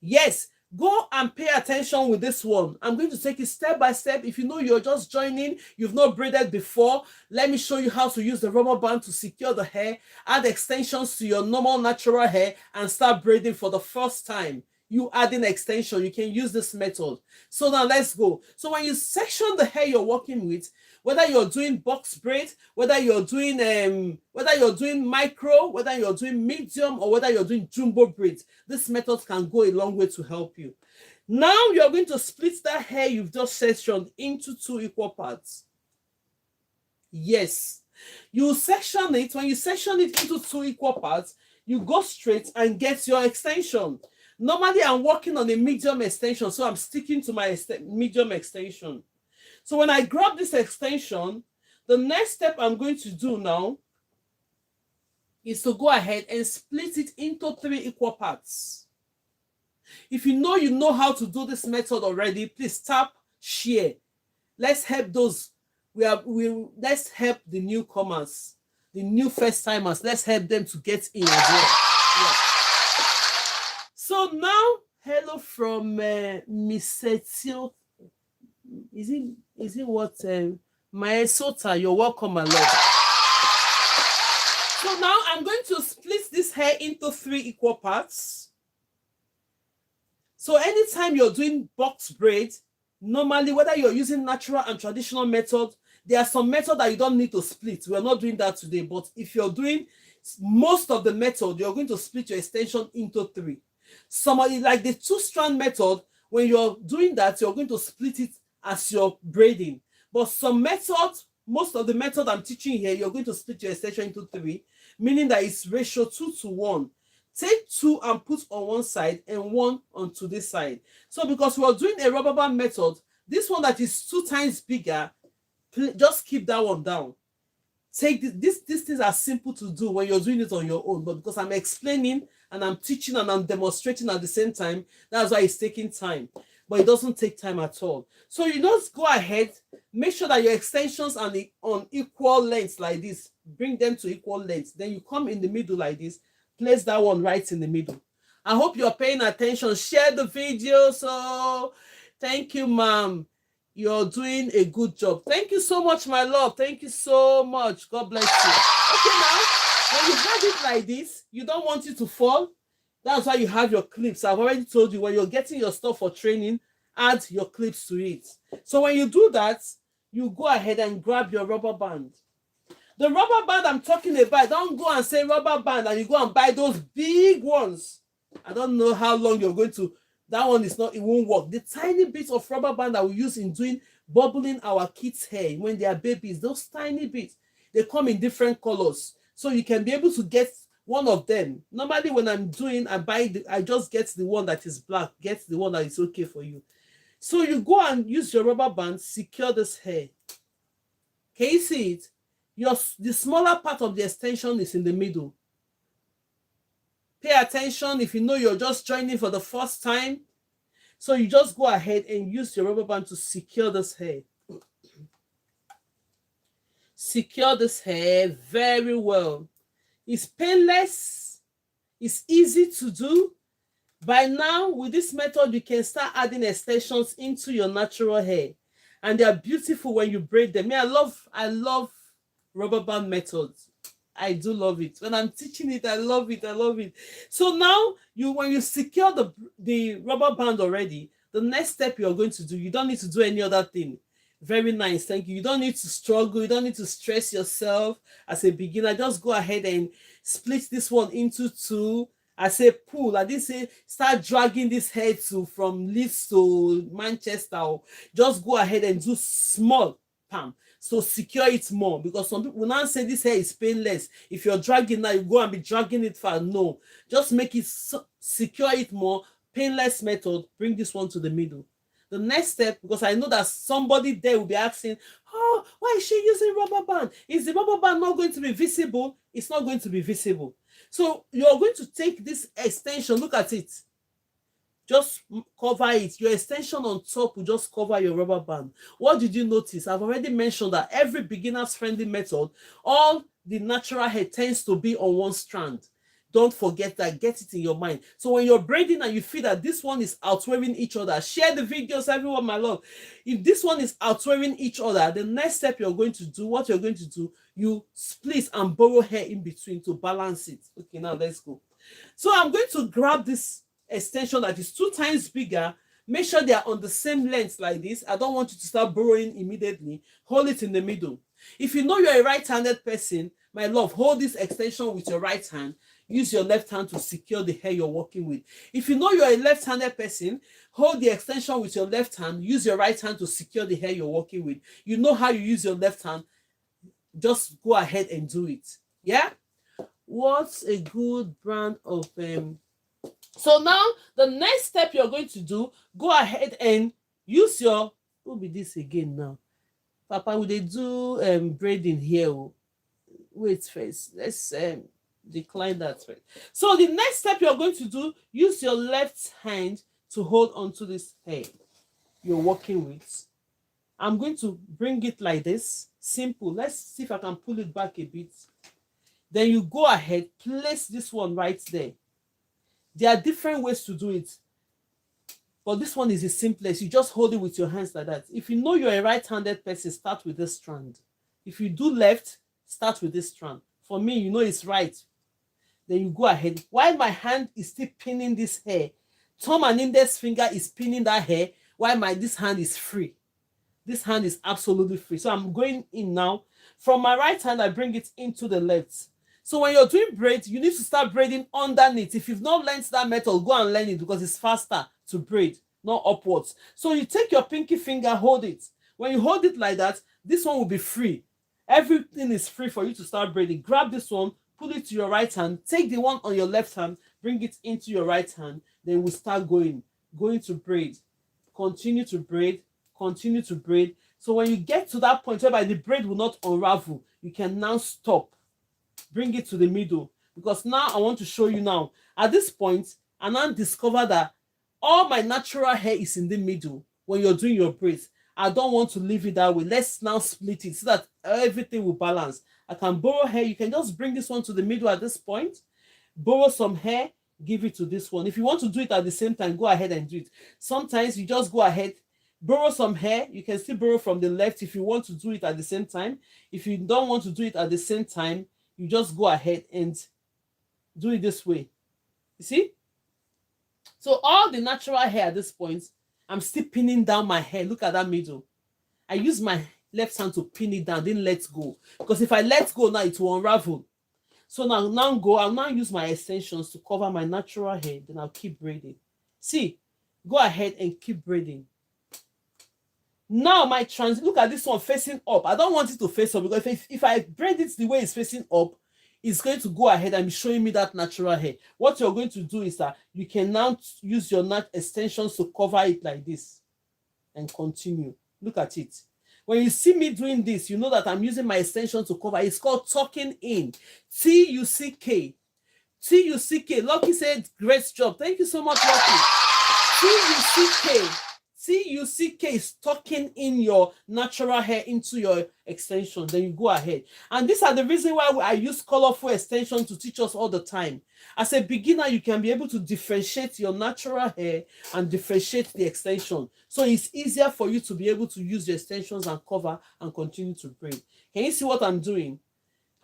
Yes, go and pay attention with this one. I'm going to take it step by step. If you know you're just joining, you've not braided before, let me show you how to use the rubber band to secure the hair, add extensions to your normal natural hair, and start braiding for the first time. You adding extension, you can use this method. So now let's go. So when you section the hair you're working with, whether you're doing box braid, whether you're doing micro, whether you're doing medium, or whether you're doing jumbo braids, this method can go a long way to help you. Now you're going to split that hair you've just sectioned into 2 equal parts. Yes, you section it. When you section it into 2 equal parts, you go straight and get your extension. Normally, I'm working on a medium extension, so I'm sticking to my medium extension. So when I grab this extension, the next step I'm going to do now is to go ahead and split it into 3 equal parts. If you know how to do this method already, please tap share. Let's help those. Let's help the newcomers, the new first timers. Let's help them to get in as well. Yeah. So now, hello from Miss Setio. Is it what Maesota? You're welcome, my love. So now I'm going to split this hair into 3 equal parts. So anytime you're doing box braid, normally whether you're using natural and traditional method, there are some methods that you don't need to split. We're not doing that today, but if you're doing most of the method, you're going to split your extension into 3. Somebody like the 2-strand method, when you're doing that, you're going to split it as you're braiding. But some methods, most of the method I'm teaching here, you're going to split your extension into 3, meaning that it's ratio 2 to 1. Take 2 and put on one side and 1 onto this side. So because we're doing a rubber band method, this one that is 2 times bigger, just keep that one down. Take these things are simple to do when you're doing it on your own, but because I'm explaining and I'm teaching and I'm demonstrating at the same time, that's why it's taking time. But it doesn't take time at all. So you just go ahead, make sure that your extensions are on equal lengths like this. Bring them to equal lengths. Then you come in the middle like this. Place that one right in the middle. I hope you're paying attention. Share the video. So thank you, ma'am. You're doing a good job. Thank you so much, my love. Thank you so much. God bless you. Okay, now, when you have it like this, you don't want it to fall. That's why you have your clips. I've already told you, when you're getting your stuff for training, add your clips to it. So when you do that, you go ahead and grab your rubber band. The rubber band I'm talking about, don't go and say rubber band and you go and buy those big ones. I don't know how long you're going to, that one is not, it won't work. The tiny bits of rubber band that we use in doing bubbling our kids' hair when they are babies, those tiny bits, they come in different colors. So you can be able to get one of them. Normally when I'm doing, I just get the one that is black, get the one that is okay for you. So you go and use your rubber band, secure this hair. Can you see it? The smaller part of the extension is in the middle. Pay attention if you know you're just joining for the first time. So you just go ahead and use your rubber band to secure this hair. Secure this hair very well. It's painless. It's easy to do. By now, with this method, you can start adding extensions into your natural hair. And they are beautiful when you braid them. I love rubber band methods. I do love it. When I'm teaching it, I love it. So now, when you secure the rubber band already, the next step you're going to do, you don't need to do any other thing. Very nice, thank you. You don't need to struggle. You don't need to stress yourself as a beginner. Just go ahead and split this one into two. I say pull. I didn't say start dragging this hair from Leeds to Manchester. Just go ahead and do small palm. So secure it more, because some people now say this hair is painless. If you're dragging now, you go and be dragging it far. No, just make it secure it more. Painless method. Bring this one to the middle. The next step, because I know that somebody there will be asking, oh, why is she using rubber band? Is the rubber band not going to be visible? It's not going to be visible. So you're going to take this extension, look at it. Just cover it. Your extension on top will just cover your rubber band. What did you notice? I've already mentioned that every beginner's friendly method, all the natural hair tends to be on one strand. Don't forget that. Get it in your mind. So when you're braiding and you feel that this one is outwearing each other, share the videos, everyone, my love. If this one is outwearing each other, the next step you're going to do, what you're going to do, you split and borrow hair in between to balance it. Okay, now let's go. So I'm going to grab this extension that is 2 times bigger. Make sure they are on the same length like this. I don't want you to start borrowing immediately. Hold it in the middle. If you know you're a right-handed person, my love, hold this extension with your right hand. Use your left hand to secure the hair you're working with. If you know you're a left-handed person, hold the extension with your left hand. Use your right hand to secure the hair you're working with. You know how you use your left hand. Just go ahead and do it. Yeah? What's a good brand of So now, the next step you're going to do, go ahead and use your... What will be this again now? Papa, will they do braiding here? Wait first. Let's decline that first. So the next step you're going to do, use your left hand to hold onto this hair you're working with. I'm going to bring it like this. Simple. Let's see if I can pull it back a bit. Then you go ahead, place this one right there. There are different ways to do it, but this one is the simplest. You just hold it with your hands like that. If you know you're a right-handed person, start with this strand. If you do left, start with this strand. For me, you know it's right. Then you go ahead. While my hand is still pinning this hair, thumb and index finger is pinning that hair, while this hand is free. This hand is absolutely free. So I'm going in now. From my right hand, I bring it into the left. So when you're doing braid, you need to start braiding underneath. If you've not learned that method, go and learn it, because it's faster to braid, not upwards. So you take your pinky finger, hold it. When you hold it like that, this one will be free. Everything is free for you to start braiding. Grab this one, pull it to your right hand, take the one on your left hand, bring it into your right hand, then we'll start going to braid. Continue to braid, continue to braid. So when you get to that point whereby the braid will not unravel, you can now stop. Bring it to the middle, because now I want to show you now. At this point, I now discover that all my natural hair is in the middle when you're doing your braids. I don't want to leave it that way. Let's now split it so that everything will balance. I can borrow hair. You can just bring this one to the middle at this point. Borrow some hair, give it to this one. If you want to do it at the same time, go ahead and do it. Sometimes you just go ahead, borrow some hair. You can still borrow from the left if you want to do it at the same time. If you don't want to do it at the same time, you just go ahead and do it this way. You see? So all the natural hair at this point, I'm still pinning down my hair. Look at that middle. I use my left hand to pin it down, then let go. Because if I let go now, it will unravel. So I'll now use my extensions to cover my natural hair. Then I'll keep braiding. See, go ahead and keep braiding. Now look at this one facing up. I don't want it to face up because if I braid it the way it's facing up, it's going to go ahead and be showing me that natural hair. What you're going to do is that you can now use your extensions to cover it like this and continue. Look at it. When you see me doing this, you know that I'm using my extension to cover. It's called tucking in. Tuck. Tuck. Lucky said, great job. Thank you so much, Lucky. Tuck. Tuck is tucking in your natural hair into your extension. Then you go ahead. And these are the reason why I use colorful extension to teach us all the time. As a beginner, you can be able to differentiate your natural hair and differentiate the extension. So it's easier for you to be able to use your extensions and cover and continue to braid. Can you see what I'm doing?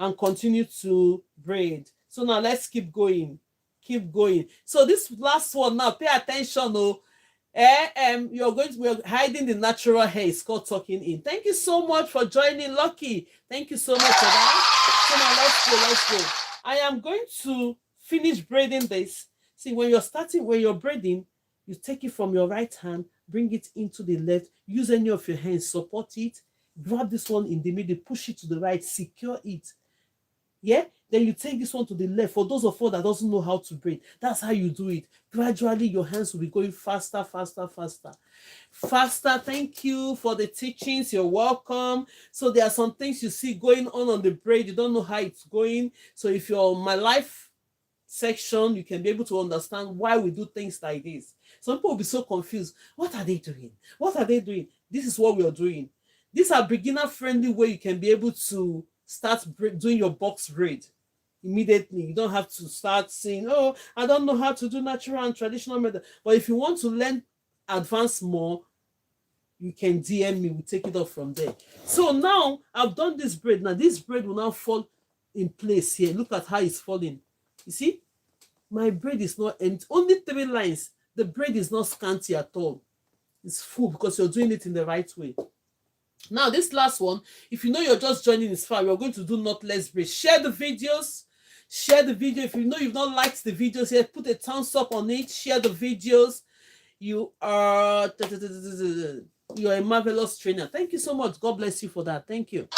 And continue to braid. So now let's keep going. Keep going. So this last one now, pay attention. We're hiding the natural hair. It's called tucking in. Thank you so much for joining, Lucky. Thank you so much for that. So now let's go. I am going to finish braiding this. See, when you're braiding, you take it from your right hand, bring it into the left, use any of your hands, support it, grab this one in the middle, push it to the right, secure it. Yeah, then you take this one to the left. For those of us that doesn't know how to braid, that's how you do it. Gradually your hands will be going faster. Thank you for the teachings. You're welcome. So there are some things you see going on the braid, you don't know how it's going. So if you're on my life section, you can be able to understand why we do things like this. Some people will be so confused. What are they doing? This is what we are doing. These are beginner friendly way you can be able to start doing your box braid immediately. You don't have to start saying, oh, I don't know how to do natural and traditional method. But if you want to learn advanced more, you can DM me. We'll take it off from there. So now I've done this braid. Now this braid will now fall in place here. Look at how it's falling. You see, my braid is not empty. Only 3 lines. The braid is not scanty at all. It's full because you're doing it in the right way. Now, this last one, if you know you're just joining this far, we're going to do knotless braid. Share the videos. If you know you've not liked the videos yet, put a thumbs up on it. Share the videos. You're a marvelous trainer. Thank you so much. God bless you for that. Thank you. Okay,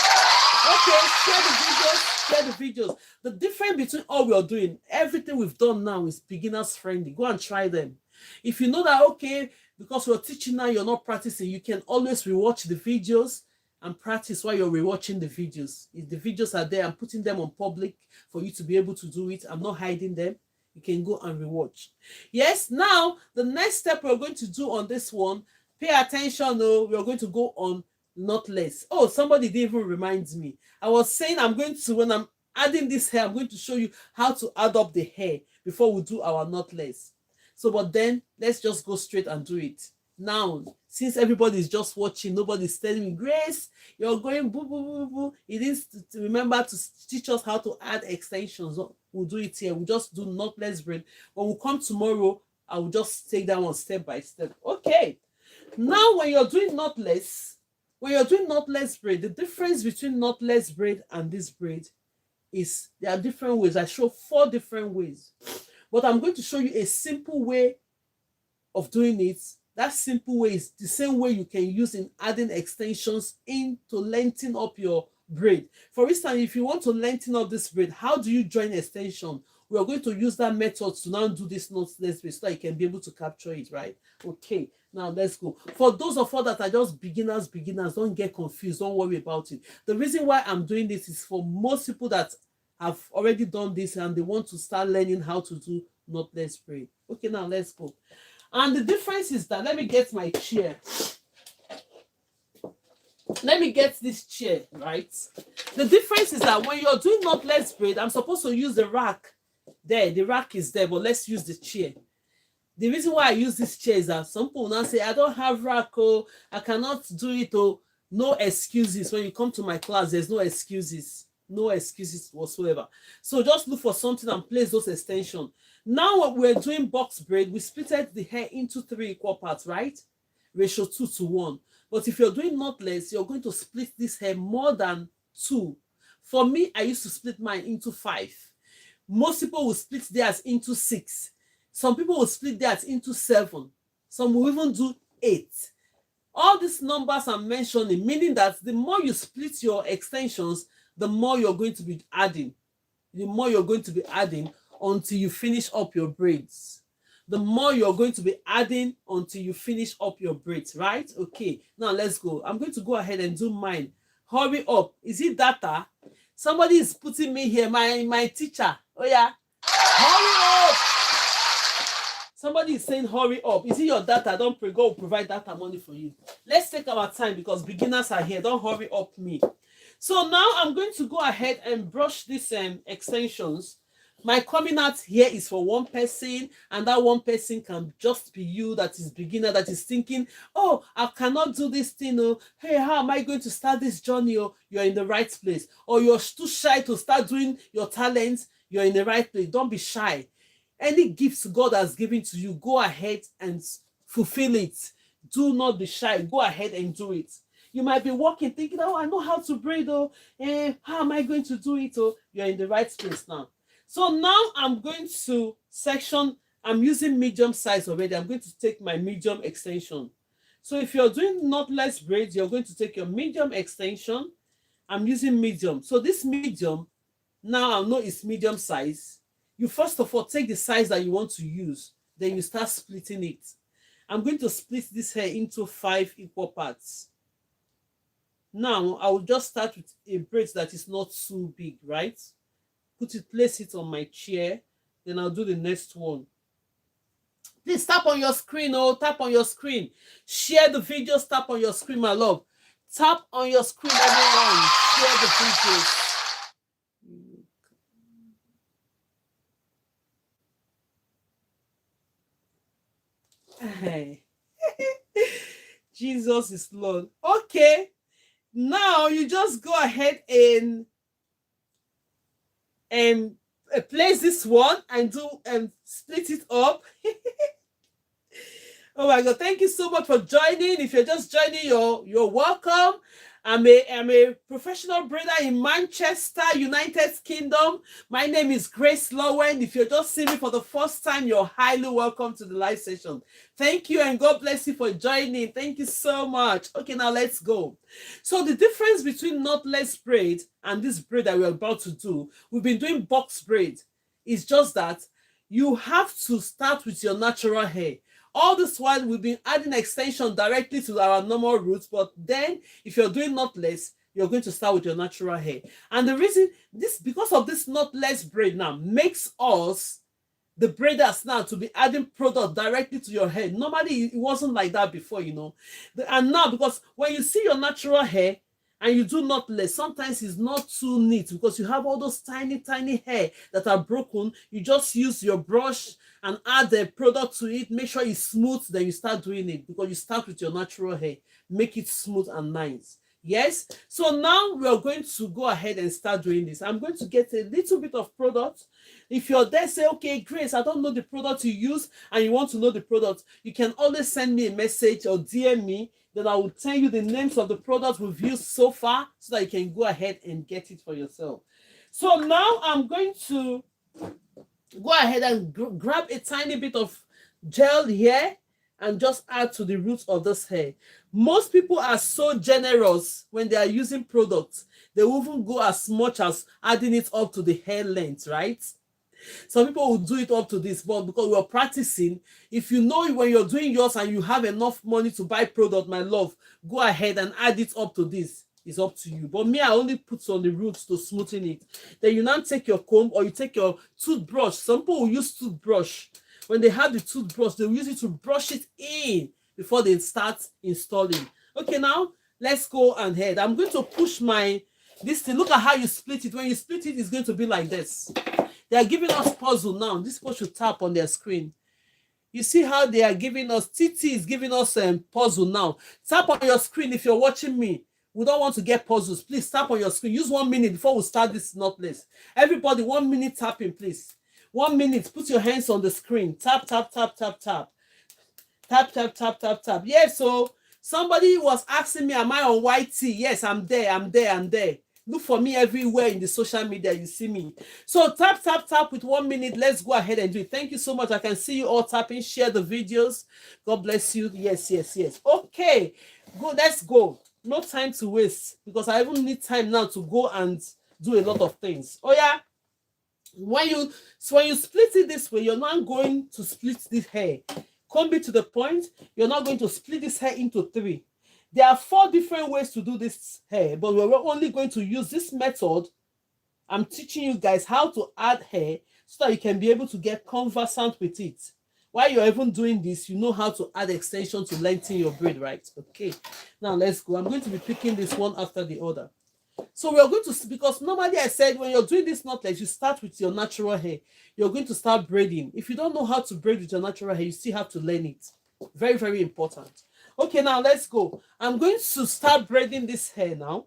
share the videos. The difference between all we are doing, everything we've done now is beginners friendly. Go and try them. If you know that, okay, because we're teaching now, you're not practicing, you can always rewatch the videos and practice while you're rewatching the videos. If the videos are there, I'm putting them on public for you to be able to do it. I'm not hiding them. You can go and rewatch. Yes, now the next step we're going to do on this one, pay attention. We're going to go on knotless. Oh, somebody didn't even remind me. I was saying when I'm adding this hair, I'm going to show you how to add up the hair before we do our knotless. So, but then let's just go straight and do it. Now, since everybody's just watching, nobody's telling me, Grace, you're going boo, boo, boo, boo. It is to remember to teach us how to add extensions. We'll do it here. We'll just do knotless braid. When we come tomorrow, I will just take that one step by step. Okay. Now, when you're doing knotless braid, the difference between knotless braid and this braid is there are different ways. I show 4 different ways. But I'm going to show you a simple way of doing it. That simple way is the same way you can use in adding extensions in to lengthen up your braid. For instance, if you want to lengthen up this braid, how do you join extension? We are going to use that method to now do this knotless braid so that you can be able to capture it, right? Okay, now let's go. For those of us that are just beginners, don't get confused. Don't worry about it. The reason why I'm doing this is for most people that have already done this and they want to start learning how to do knotless braid. Okay, now let's go. And the difference is that, let me get my chair. Let me get this chair, right? The difference is that when you're doing knotless braid, I'm supposed to use the rack there. The rack is there, but let's use the chair. The reason why I use this chair is that some people now say, I don't have rack, oh, I cannot do it, oh. No excuses. When you come to my class, there's no excuses. No excuses whatsoever. So just look for something and place those extensions. Now what we're doing box braid, we splitted the hair into 3 equal parts, right? Ratio 2:1. But if you're doing knotless, you're going to split this hair more than 2. For me, I used to split mine into 5. Most people will split theirs into 6. Some people will split theirs into 7. Some will even do 8. All these numbers I'm mentioning, meaning that the more you split your extensions, the more you're going to be adding. The more you're going to be adding until you finish up your braids. The more you're going to be adding until you finish up your braids, right? Okay, now let's go. I'm going to go ahead and do mine. Hurry up. Is it data? Somebody is putting me here, my teacher. Oh yeah. Hurry up. Somebody is saying hurry up. Is it your data? Don't pray. God will provide data money for you. Let's take our time because beginners are here. Don't hurry up me. So now I'm going to go ahead and brush these extensions. My coming out here is for one person, and that one person can just be you, that is beginner, that is thinking, oh, I cannot do this thing. Oh, hey, how am I going to start this journey? Oh, you're in the right place. Or you're too shy to start doing your talents. You're in the right place. Don't be shy. Any gifts God has given to you, go ahead and fulfill it. Do not be shy. Go ahead and do it. You might be walking thinking, oh, I know how to braid. Oh, how am I going to do it? Oh, you're in the right place now. So now I'm going to section. I'm using medium size already. I'm going to take my medium extension. So if you're doing knotless braids, you're going to take your medium extension. I'm using medium. So this medium, now I know it's medium size. You first of all take the size that you want to use. Then you start splitting it. I'm going to split this hair into 5 equal parts. Now I will just start with a braid that is not too big, right? Place it on my chair. Then I'll do the next one. Please tap on your screen. Oh, tap on your screen. Share the videos. Tap on your screen, my love. Tap on your screen, everyone. Share the videos. Jesus is Lord. Okay. Now you just go ahead and place this one and do split it up. Oh my God, thank you so much for joining. If you're just joining, you're welcome. I'm a professional braider in Manchester, United Kingdom. My name is GraceLawendhair. If you're just seeing me for the first time, you're highly welcome to the live session. Thank you and God bless you for joining. Thank you so much. Okay, now let's go. So the difference between knotless braid and this braid that we're about to do, we've been doing box braid. It's just that you have to start with your natural hair. All this while, we've been adding extension directly to our normal roots, but then if you're doing knotless, you're going to start with your natural hair. And the reason because of this knotless braid now makes us, the braiders now, to be adding product directly to your hair. Normally, it wasn't like that before, you know. And now, because when you see your natural hair and you do knotless, sometimes it's not too neat because you have all those tiny, tiny hair that are broken. You just use your brush and add the product to it. Make sure it's smooth, then you start doing it because you start with your natural hair. Make it smooth and nice. Yes? So now we are going to go ahead and start doing this. I'm going to get a little bit of product. If you're there, say, okay, Grace, I don't know the product you use and you want to know the product, you can always send me a message or DM me. Then I will tell you the names of the products we've used so far so that you can go ahead and get it for yourself. So now I'm going to go ahead and grab a tiny bit of gel here and just add to the roots of this hair. Most people are so generous when they are using products. They will even go as much as adding it up to the hair length, right? Some people will do it up to this, but because we're practicing, if you know when you're doing yours and you have enough money to buy product, my love, go ahead and add it up to this. It's up to you. But me, I only put on the roots to smoothen it. Then you now take your comb or you take your toothbrush. Some people will use toothbrush. When they have the toothbrush, they will use it to brush it in before they start installing. Okay, now let's go ahead. I'm going to push this thing. Look at how you split it. When you split it, it's going to be like this. They are giving us puzzle now. This people should tap on their screen. You see how they are giving us, TT is giving us puzzle now. Tap on your screen if you're watching me. We don't want to get puzzles. Please tap on your screen. Use 1 minute before we start this knotless. Everybody, 1 minute tapping, please. 1 minute. Put your hands on the screen. Tap, tap, tap, tap, tap. Tap, tap, tap, tap, tap. Yes, so somebody was asking me, am I on YT? Yes, I'm there, I'm there, I'm there. Look for me everywhere in the social media, you see me. So tap, tap, tap with 1 minute. Let's go ahead and do it. Thank you so much. I can see you all tapping. Share the videos. God bless you. Yes, yes, yes. Okay, go. Let's go. No time to waste because I even need time now to go and do a lot of things. Oh yeah. When you split it this way, you're not going to split this hair. Comb it to the point. You're not going to split this hair into 3. There are 4 different ways to do this hair, but we're only going to use this method. I'm teaching you guys how to add hair so that you can be able to get conversant with it. While you're even doing this, you know how to add extension to lengthen your braid, right? Okay, now let's go. I'm going to be picking this one after the other. So we're going to, because normally I said when you're doing this knotless, you start with your natural hair. You're going to start braiding. If you don't know how to braid with your natural hair, you still have to learn it. Very, very important. Okay, now let's go. I'm going to start braiding this hair now.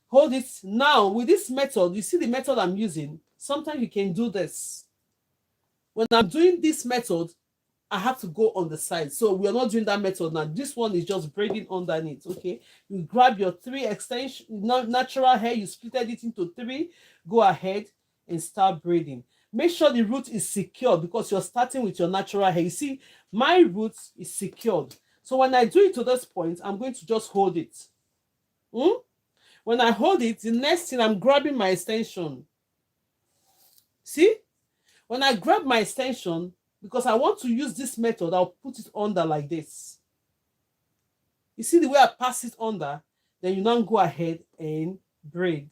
Hold it. Now, with this method, you see the method I'm using? Sometimes you can do this. When I'm doing this method, I have to go on the side. So we're not doing that method now. This one is just braiding underneath, okay? You grab your 3 extension, natural hair, you splitted it into 3. Go ahead and start braiding. Make sure the root is secured because you're starting with your natural hair. You see, my root is secured. So when I do it to this point, I'm going to just hold it. When I hold it, the next thing, I'm grabbing my extension. See? When I grab my extension, because I want to use this method, I'll put it under like this. You see the way I pass it under? Then you now go ahead and braid.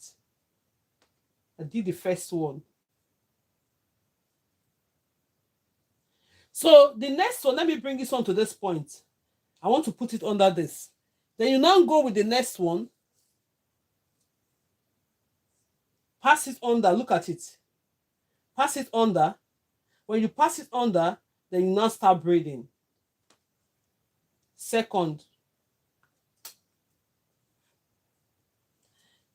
I did the first one. So the next one, let me bring this one to this point. I want to put it under this. Then you now go with the next one. Pass it under. Look at it. Pass it under. When you pass it under, then you now start braiding. Second.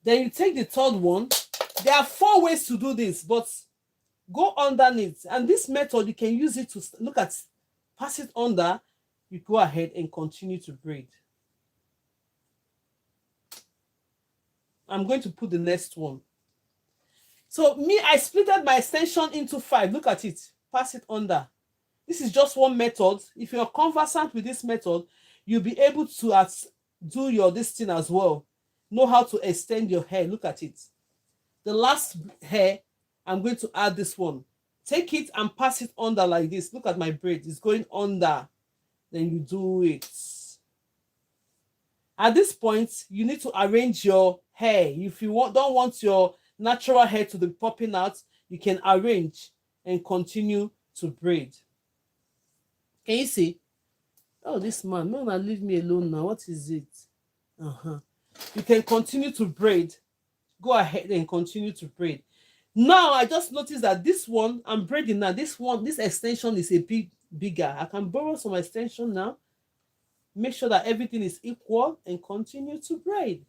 Then you take the third one. There are 4 ways to do this, but go underneath. And this method, you can use it to look at, pass it under, you go ahead and continue to braid. I'm going to put the next one. So me, I splitted my extension into 5. Look at it. Pass it under. This is just one method. If you're conversant with this method, you'll be able to do your this thing as well. Know how to extend your hair. Look at it. The last hair, I'm going to add this one. Take it and pass it under like this. Look at my braid. It's going under. Then you do it. At this point, you need to arrange your hair. If you don't want your natural hair to be popping out, you can arrange and continue to braid. Can you see? Oh, this man leave me alone now. What is it? You can continue to braid. Go ahead and continue to braid. Now I just noticed that this one I'm braiding now. This extension is a bit bigger. I can borrow some extension now. Make sure that everything is equal and continue to braid.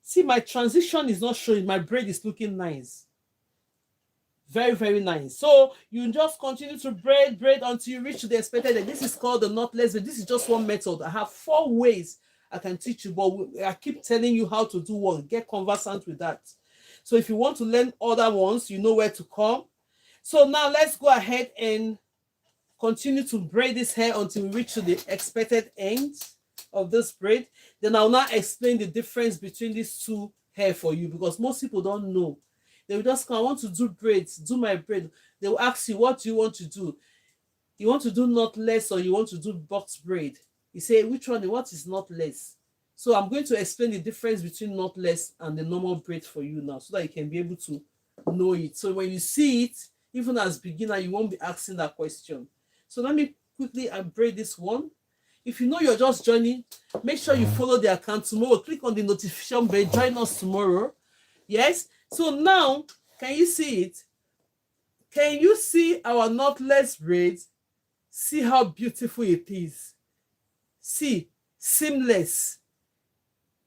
See, my transition is not showing. My braid is looking nice. Very, very nice. So you just continue to braid until you reach to the expected. This is called the knotless. This is just one method. I have 4 ways I can teach you, but I keep telling you how to do one. Get conversant with that. So if you want to learn other ones, you know where to come. So now let's go ahead and continue to braid this hair until we reach to the expected end of this braid. Then I'll now explain the difference between these 2 hair for you, because most people don't know. They will just come, I want to do braids, do my braid. They will ask you, what do you want to do? You want to do knotless or you want to do box braid? You say, which one? What is knotless? So I'm going to explain the difference between knotless and the normal braid for you now, so that you can be able to know it. So when you see it, even as beginner, you won't be asking that question. So let me quickly braid this one. If you know you're just joining, make sure you follow the account tomorrow. Click on the notification bell. Join us tomorrow. Yes. So now, can you see it? Can you see our knotless braid? See how beautiful it is. See, seamless.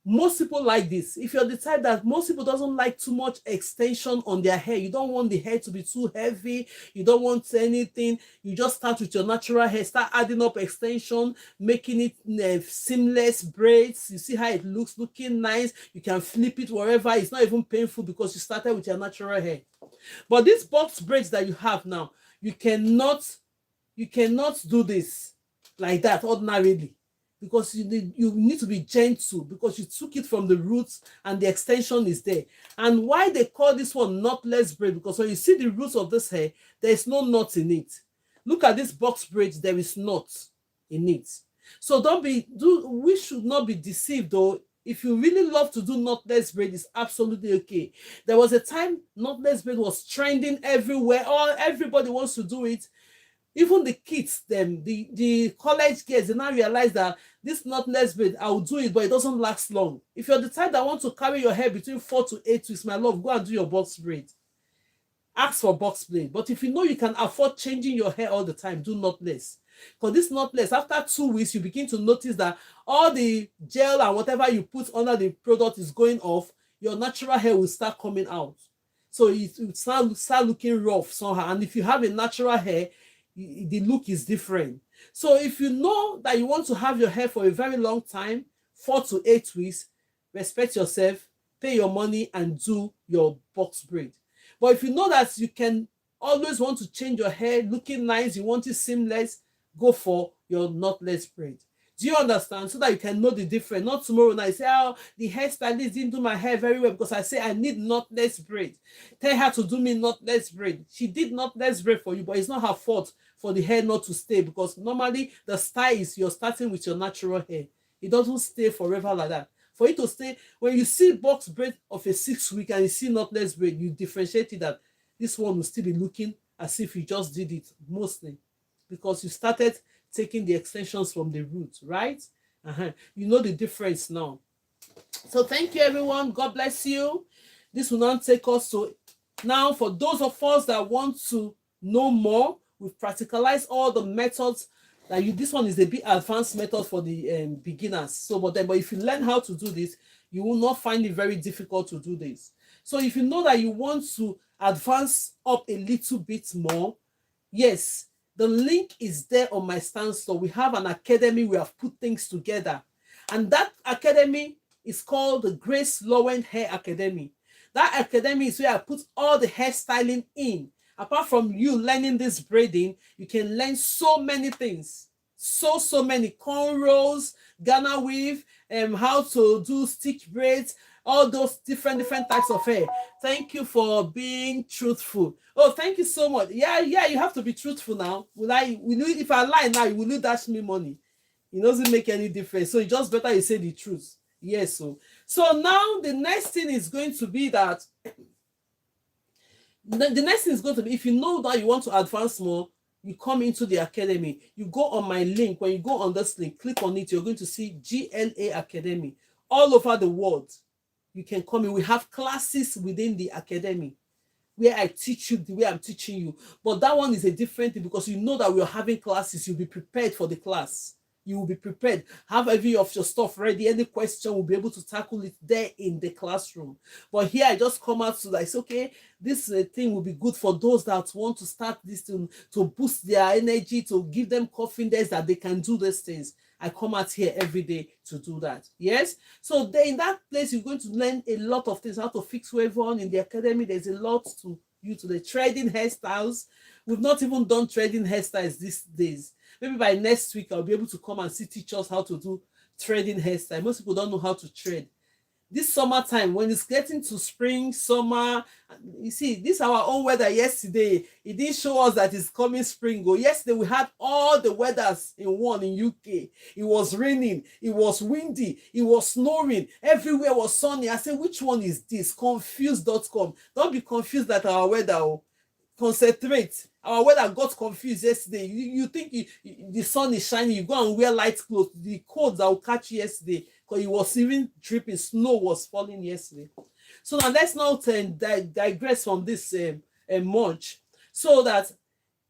Most people like this. If you're the type that most people doesn't like too much extension on their hair, you don't want the hair to be too heavy, you don't want anything, you just start with your natural hair, start adding up extension, making it seamless braids. You see how it looks, looking nice. You can flip it wherever. It's not even painful because you started with your natural hair. But these box braids that you have now, you cannot do this like that ordinarily, because you need to be gentle, because you took it from the roots and the extension is there. And why they call this one knotless braid, because when you see the roots of this hair, there is no knot in it. Look at this box braids, there is knot in it. So we should not be deceived though. If you really love to do knotless braid, it's absolutely okay. There was a time knotless braid was trending everywhere. Everybody wants to do it. Even the kids, the college kids, they now realize that this knotless braid, I'll do it, but it doesn't last long. If you're the type that want to carry your hair between 4 to 8 weeks, my love, go and do your box braid. Ask for box braid. But if you know you can afford changing your hair all the time, do knotless. Because this knotless, after 2 weeks, you begin to notice that all the gel and whatever you put under the product is going off. Your natural hair will start coming out. So it will start looking rough somehow. And if you have a natural hair, the look is different. So if you know that you want to have your hair for a very long time, 4 to 8 weeks, respect yourself, pay your money and do your box braid. But if you know that you can always want to change your hair looking nice, you want it seamless, go for your knotless braid. Do you understand? So that you can know the difference. Not tomorrow night say, oh, the hairstylist didn't do my hair very well because I say I need knotless braid. Tell her to do me knotless braid. She did knotless braid for you, but it's not her fault for the hair not to stay, because normally the style is you're starting with your natural hair. It doesn't stay forever like that. For it to stay, when you see box braid of a 6 week and you see knotless braid, you differentiate it that this one will still be looking as if you just did it, mostly because you started taking the extensions from the root, right? You know the difference now. So thank you, everyone. God bless you. This will not take us to now. For those of us that want to know more, we've practicalized all the methods. This one is a bit advanced method for the beginners. So, but if you learn how to do this, you will not find it very difficult to do this. So if you know that you want to advance up a little bit more, yes, the link is there on my stand store. We have an academy. We have put things together. And that academy is called the GraceLawendhair Academy. That academy is where I put all the hairstyling in. Apart from you learning this braiding, you can learn so many things. So many cornrows, Ghana weave, how to do stitch braids, all those different types of hair. Thank you for being truthful. Oh, thank you so much. Yeah, you have to be truthful now. If I lie now, will you dash me money? It doesn't make any difference. So it's just better you say the truth. Yes. So now the next thing is going to be that if you know that you want to advance more, you come into the academy. You go on my link. When you go on this link, click on it, you're going to see GLA Academy all over the world. You can come in. We have classes within the academy where I teach you the way I'm teaching you. But that one is a different thing, because you know that we're having classes. You'll be prepared for the class. You will be prepared. Have every of your stuff ready. Any question, will be able to tackle it there in the classroom. But here I just come out to say, okay, this thing will be good for those that want to start this thing, to boost their energy, to give them confidence that they can do these things. I come out here every day to do that. Yes. So there, in that place, you're going to learn a lot of things, how to fix wave on in the academy. There's a lot to the threading hairstyles. We've not even done threading hairstyles these days. Maybe by next week, I'll be able to come and teach us how to do threading hairstyle. Most people don't know how to thread. This summertime, when it's getting to spring, summer, you see, this is our own weather yesterday. It didn't show us that it's coming spring. Yesterday, we had all the weathers in one in UK. It was raining. It was windy. It was snowing. Everywhere was sunny. I said, which one is this? Confused.com. Don't be confused at our weather. Concentrate. Our weather got confused yesterday. You think the sun is shining, you go and wear light clothes. The cold that will catch you yesterday, because it was even dripping. Snow was falling yesterday. So now let's not digress from this much. So that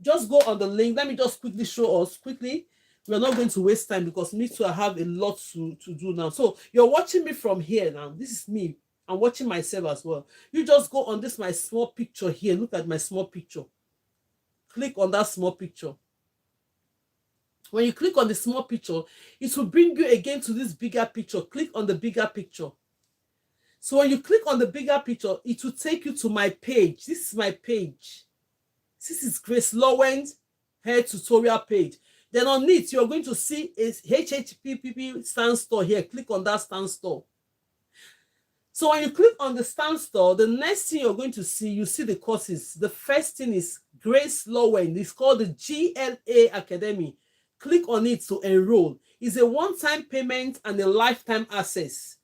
just go on the link. Let me just quickly show us quickly. we're not going to waste time because me too, I have a lot to do now. So you're watching me from here now. This is me. I'm watching myself as well. You just go on this my small picture here. Look at my small picture. Click on that small picture. When you click on the small picture, it will bring you again to this bigger picture. Click on the bigger picture. So when you click on the bigger picture, it will take you to my page. This is my page. This is GraceLawendhair tutorial page. Then on it, you're going to see a HHPPP stand store here. Click on that stand store. So when you click on the stand store, the next thing you're going to see, you see the courses. The first thing is Grace Lawend. It's called the GLA Academy. Click on it to enroll. It's a one-time payment and a lifetime access.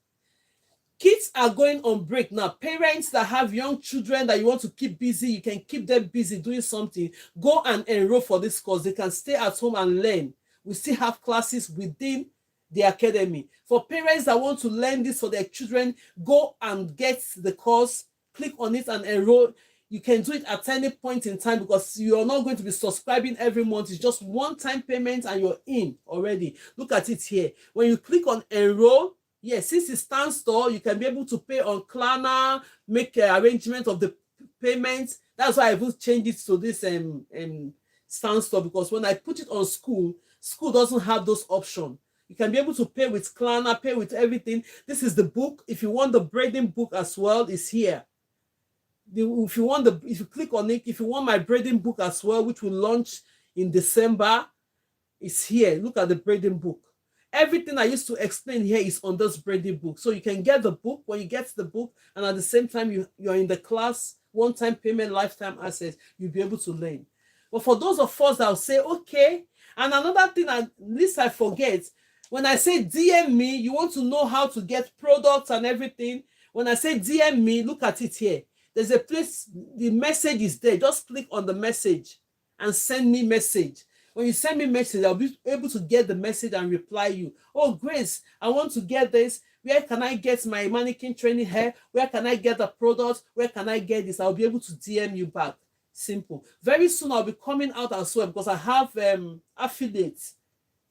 Kids are going on break now. Parents that have young children that you want to keep busy, you can keep them busy doing something. Go and enroll for this course. They can stay at home and learn. We still have classes within the academy. For parents that want to learn this for their children, go and get the course. Click on it and enroll. You can do it at any point in time because you're not going to be subscribing every month. It's just one-time payment and you're in already. Look at it here. When you click on enroll, yes, since it's stand store, you can be able to pay on Klarna, make arrangement of the payments. That's why I will change it to this stand store, because when I put it on school doesn't have those options. You can be able to pay with Klarna, pay with everything. This is the book. If you want the braiding book as well, it's here. If you click on it, if you want my braiding book as well, which will launch in December, it's here. Look at the braiding book. Everything I used to explain here is on this braiding book. So you can get the book when you get the book, and at the same time you're in the class, one-time payment, lifetime access, you'll be able to learn. But for those of us that will say, okay, and another thing, at least I forget, when I say DM me, you want to know how to get products and everything. When I say DM me, look at it here. There's a place, the message is there. Just click on the message and send me message. When you send me message, I'll be able to get the message and reply you. Oh, Grace, I want to get this. Where can I get my mannequin training hair? Where can I get the product? Where can I get this? I'll be able to DM you back. Simple. Very soon I'll be coming out as well because I have affiliates.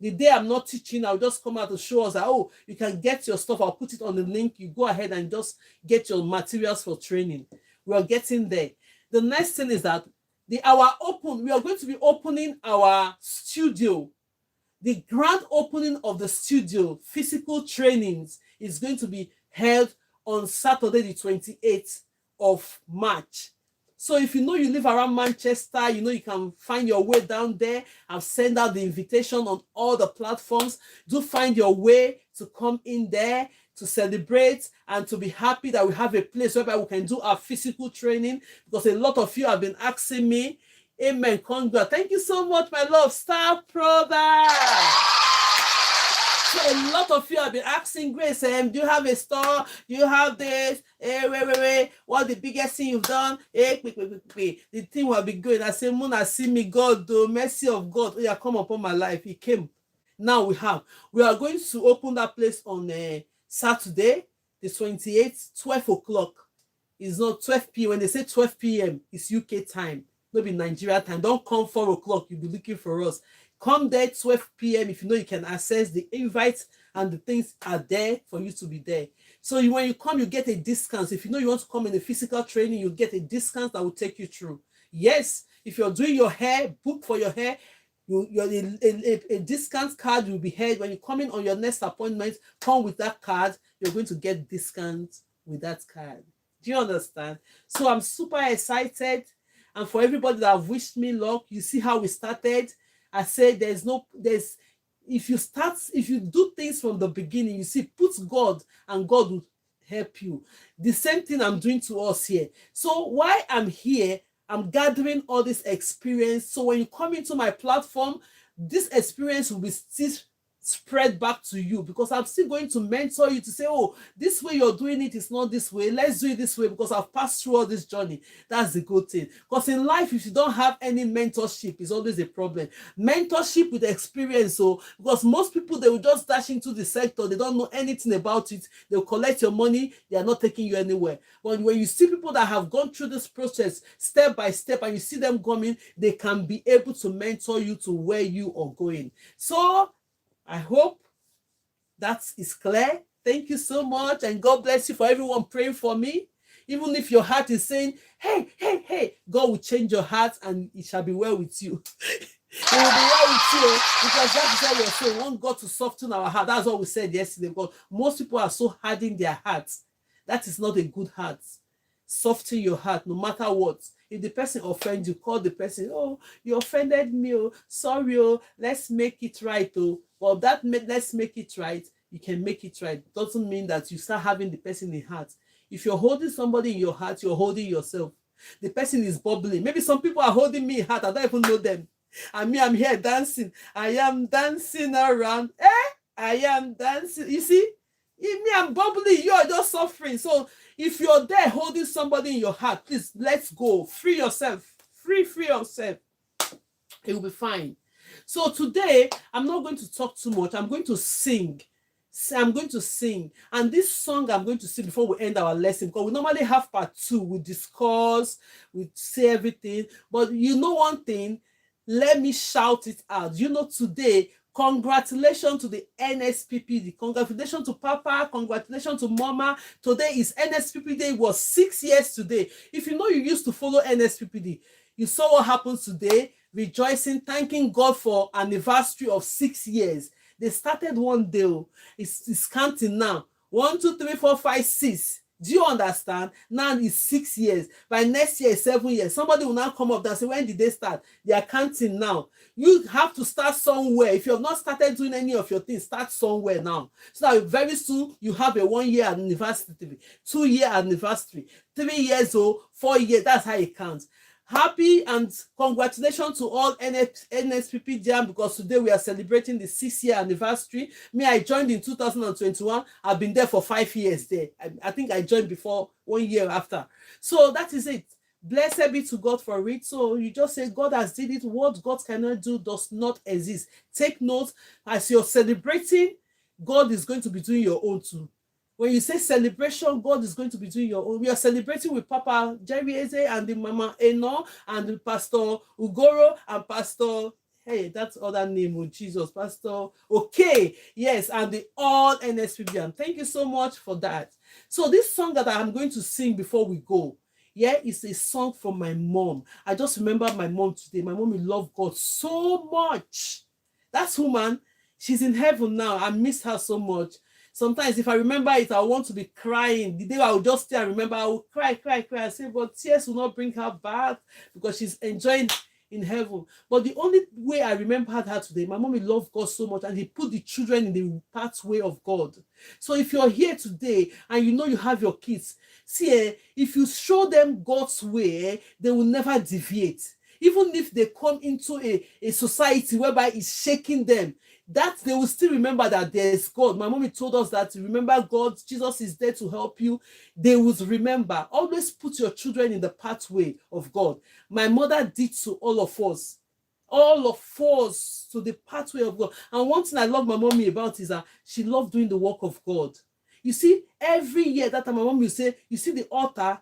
The day I'm not teaching, I'll just come out to show us that, oh, you can get your stuff. I'll put it on the link. You go ahead and just get your materials for training. We are getting there. The next thing is that we are going to be opening our studio. The grand opening of the studio, physical trainings, is going to be held on Saturday, the 28th of March. So if you know you live around Manchester, you know you can find your way down there. I've sent out the invitation on all the platforms. Do find your way to come in there to celebrate and to be happy that we have a place whereby we can do our physical training, because a lot of you have been asking me. Amen. Congrats. Thank you so much, my love. Star brother. So a lot of you have been asking, Grace, do you have a store? Do you have this? Wait. What's the biggest thing you've done? The thing will be good. I say, Mona, see me, God, the mercy of God. Oh, yeah, come upon my life. He came. Now we are going to open that place on Saturday, the 28th, 12 o'clock. It's not 12 p.m. When they say 12 p.m., it's UK time, maybe Nigeria time. Don't come 4 o'clock. You'll be looking for us. Come there 12 p.m. if you know you can access the invites and the things are there for you to be there. So when you come, you get a discount. If you know you want to come in a physical training, you get a discount that will take you through. Yes, if you're doing your hair, book for your hair, a discount card will be held. When you come in on your next appointment, come with that card. You're going to get discounts with that card. Do you understand? So I'm super excited. And for everybody that have wished me luck, you see how we started. I said if you do things from the beginning, you see, put God and God will help you. The same thing I'm doing to us here. So while I'm here, I'm gathering all this experience. So when you come into my platform, this experience will be still spread back to you, because I'm still going to mentor you to say, oh, this way you're doing it is not this way. Let's do it this way because I've passed through all this journey. That's the good thing. Because in life, if you don't have any mentorship, it's always a problem. Mentorship with experience. So, because most people, they will just dash into the sector. They don't know anything about it. They'll collect your money. They are not taking you anywhere. But when you see people that have gone through this process step by step and you see them coming, they can be able to mentor you to where you are going. So, I hope that is clear. Thank you so much, and God bless you for everyone praying for me. Even if your heart is saying, hey, hey, hey, God will change your heart and it shall be well with you. It will be well with you, because that is what we're saying. We want God to soften our heart. That's what we said yesterday. Because most people are so hard in their hearts. That is not a good heart. Soften your heart no matter what. If the person offends you, call the person, oh, you offended me, oh, sorry, oh, let's make it right, oh. Well, let's make it right, you can make it right. Doesn't mean that you start having the person in heart. If you're holding somebody in your heart, you're holding yourself. The person is bubbling. Maybe some people are holding me in heart, I don't even know them. And me, I'm here dancing. I am dancing around. I am dancing. You see? If me, I'm bubbling, you are just suffering. So if you're there holding somebody in your heart, please, let's go. Free yourself. Free yourself. It will be fine. So today, I'm not going to talk too much. I'm going to sing. I'm going to sing. And this song I'm going to sing before we end our lesson, because we normally have part 2. We discuss, we say everything. But you know one thing, let me shout it out. You know, today, congratulations to the NSPPD. Congratulations to Papa. Congratulations to Mama. Today is NSPPD Day. It was 6 years today. If you know you used to follow NSPPD, you saw what happened today. Rejoicing, thanking God for anniversary of 6 years. They started one day. It's counting now. 1, 2, 3, 4, 5, 6. Do you understand? Now it's 6 years. By next year, 7 years. Somebody will now come up and say, when did they start? They are counting now. You have to start somewhere. If you have not started doing any of your things, start somewhere now. So that very soon you have a 1-year anniversary, 2-year anniversary, 3 years old, 4 years. That's how it counts. Happy and congratulations to all NSPP Jam, because today we are celebrating the 6-year anniversary. Me, I joined in 2021. I've been there for 5 years there. I think I joined before 1 year after. So that is it. Blessed be to God for it. So you just say, God has did it. What God cannot do does not exist. Take note, as you're celebrating, God is going to be doing your own too. When you say celebration, God is going to be doing your own. We are celebrating with Papa Jerry Eze and the Mama Eno and the Pastor Ugoro and Pastor, hey, that's other name of Jesus, Pastor, okay, yes, and the all NSPB. And thank you so much for that. So this song that I'm going to sing before we go, yeah, it's a song from my mom. I just remember my mom today. My mom will love God so much. That's woman. She's in heaven now. I miss her so much. Sometimes if I remember it, I want to be crying. The day I will just stay and remember, I will cry. I say, but tears will not bring her back because she's enjoying in heaven. But the only way I remembered her today, my mom loved God so much, and he put the children in the pathway of God. So if you're here today and you know you have your kids, see, if you show them God's way, they will never deviate. Even if they come into a society whereby it's shaking them, that they will still remember that there's God. My mommy told us that, remember God, Jesus is there to help you. They would remember. Always put your children in the pathway of God. My mother did to all of us to the pathway of God. And one thing I love my mommy about is that she loved doing the work of God. You see, every year that time my mom will say, you see the altar,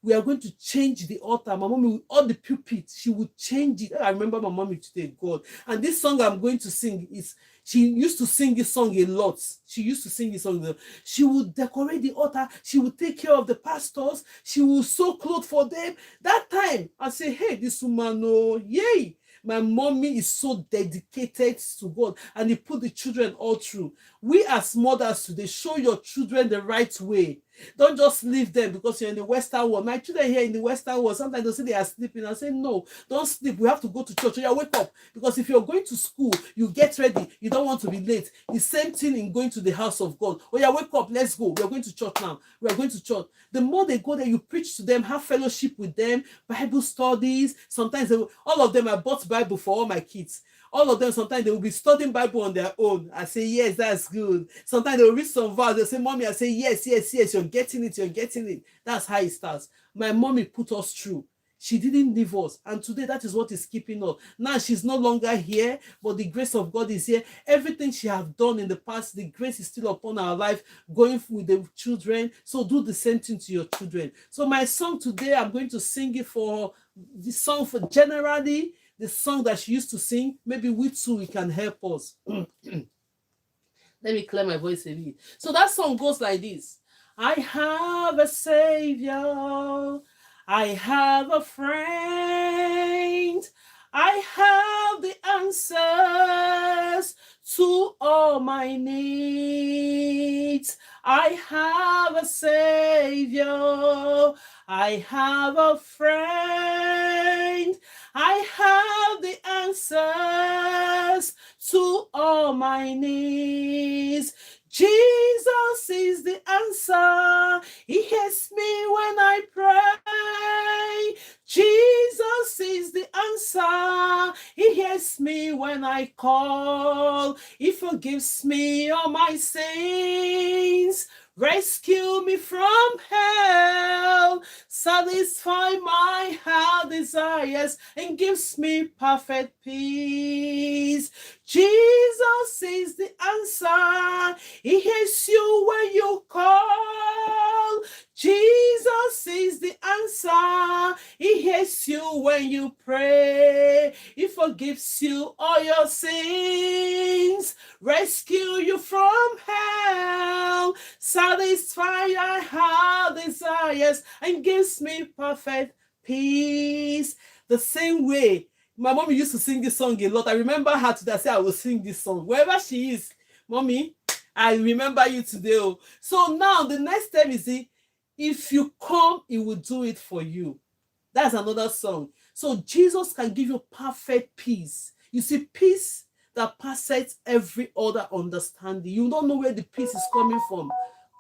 we are going to change the altar. My mommy, all the pulpits, she would change it. I remember my mommy today, God. And this song I'm going to sing is, she used to sing this song a lot. She would decorate the altar. She would take care of the pastors. She would sew clothes for them. That time, I say, hey, this woman, oh, yay. My mommy is so dedicated to God, and he put the children all through. We as mothers today, show your children the right way. Don't just leave them because you're in the Western world. My children here in the Western world, sometimes they say they are sleeping. I say, no, don't sleep. We have to go to church. Yeah, wake up. Because if you're going to school, you get ready. You don't want to be late. The same thing in going to the house of God. Oh yeah, wake up. Let's go. We're going to church now. We're going to church. The more they go there, you preach to them, have fellowship with them, Bible studies. Sometimes all of them, I bought Bible for all my kids. All of them, sometimes they will be studying Bible on their own. I say, yes, that's good. Sometimes they will read some verse. They'll say, mommy, I say, yes, yes, yes, you're getting it, you're getting it. That's how it starts. My mommy put us through. She didn't leave us. And today, that is what is keeping us. Now, she's no longer here, but the grace of God is here. Everything she has done in the past, the grace is still upon our life, going with the children. So do the same thing to your children. So my song today, I'm going to sing it for the song for generally, the song that she used to sing. Maybe we too, we can help us. Let me clear my voice a bit. So that song goes like this. I have a Savior. I have a friend. I have the answers to all my needs. I have a Savior. I have a friend. I have the answers to all my needs. Jesus is the answer. He hears me when I pray. Jesus is the answer. He hears me when I call. He forgives me all my sins. Rescue me from hell, satisfy my heart desires, and gives me perfect peace. Jesus is the answer. He hears you when you call. Jesus is the answer. He hears you when you pray. He forgives you all your sins, rescue you from hell, satisfy your heart desires, and gives me perfect peace. The same way my mom used to sing this song a lot. I remember her today. I said I will sing this song wherever she is. Mommy, I remember you today. Oh. So now the next step is if you come, he will do it for you. That's another song. So Jesus can give you perfect peace. You see, peace that passes every other understanding. You don't know where the peace is coming from.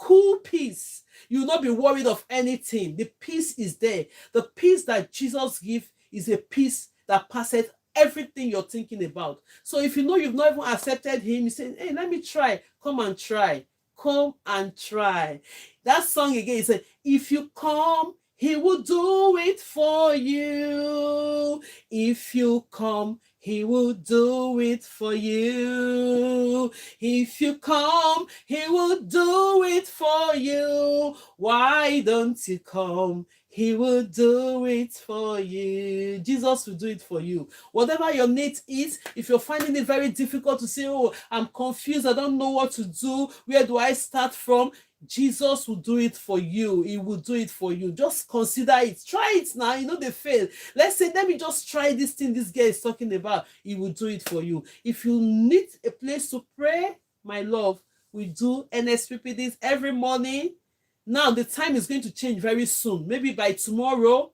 Cool peace. You will not be worried of anything. The peace is there. The peace that Jesus gives is a peace that passes everything you're thinking about. So if you know you've not even accepted him, you say, hey, let me try. Come and try. Come and try. That song again, it said, if you come, he will do it for you. If you come, he will do it for you. If you come, he will do it for you. Why don't you come? He will do it for you. Jesus will do it for you. Whatever your need is, if you're finding it very difficult to say, oh, I'm confused, I don't know what to do, where do I start from? Jesus will do it for you. He will do it for you. Just consider it. Try it now. You know they fail. Let's say, let me just try this thing this guy is talking about. He will do it for you. If you need a place to pray, my love, we do NSPPDs every morning. Now the time is going to change very soon. Maybe by tomorrow.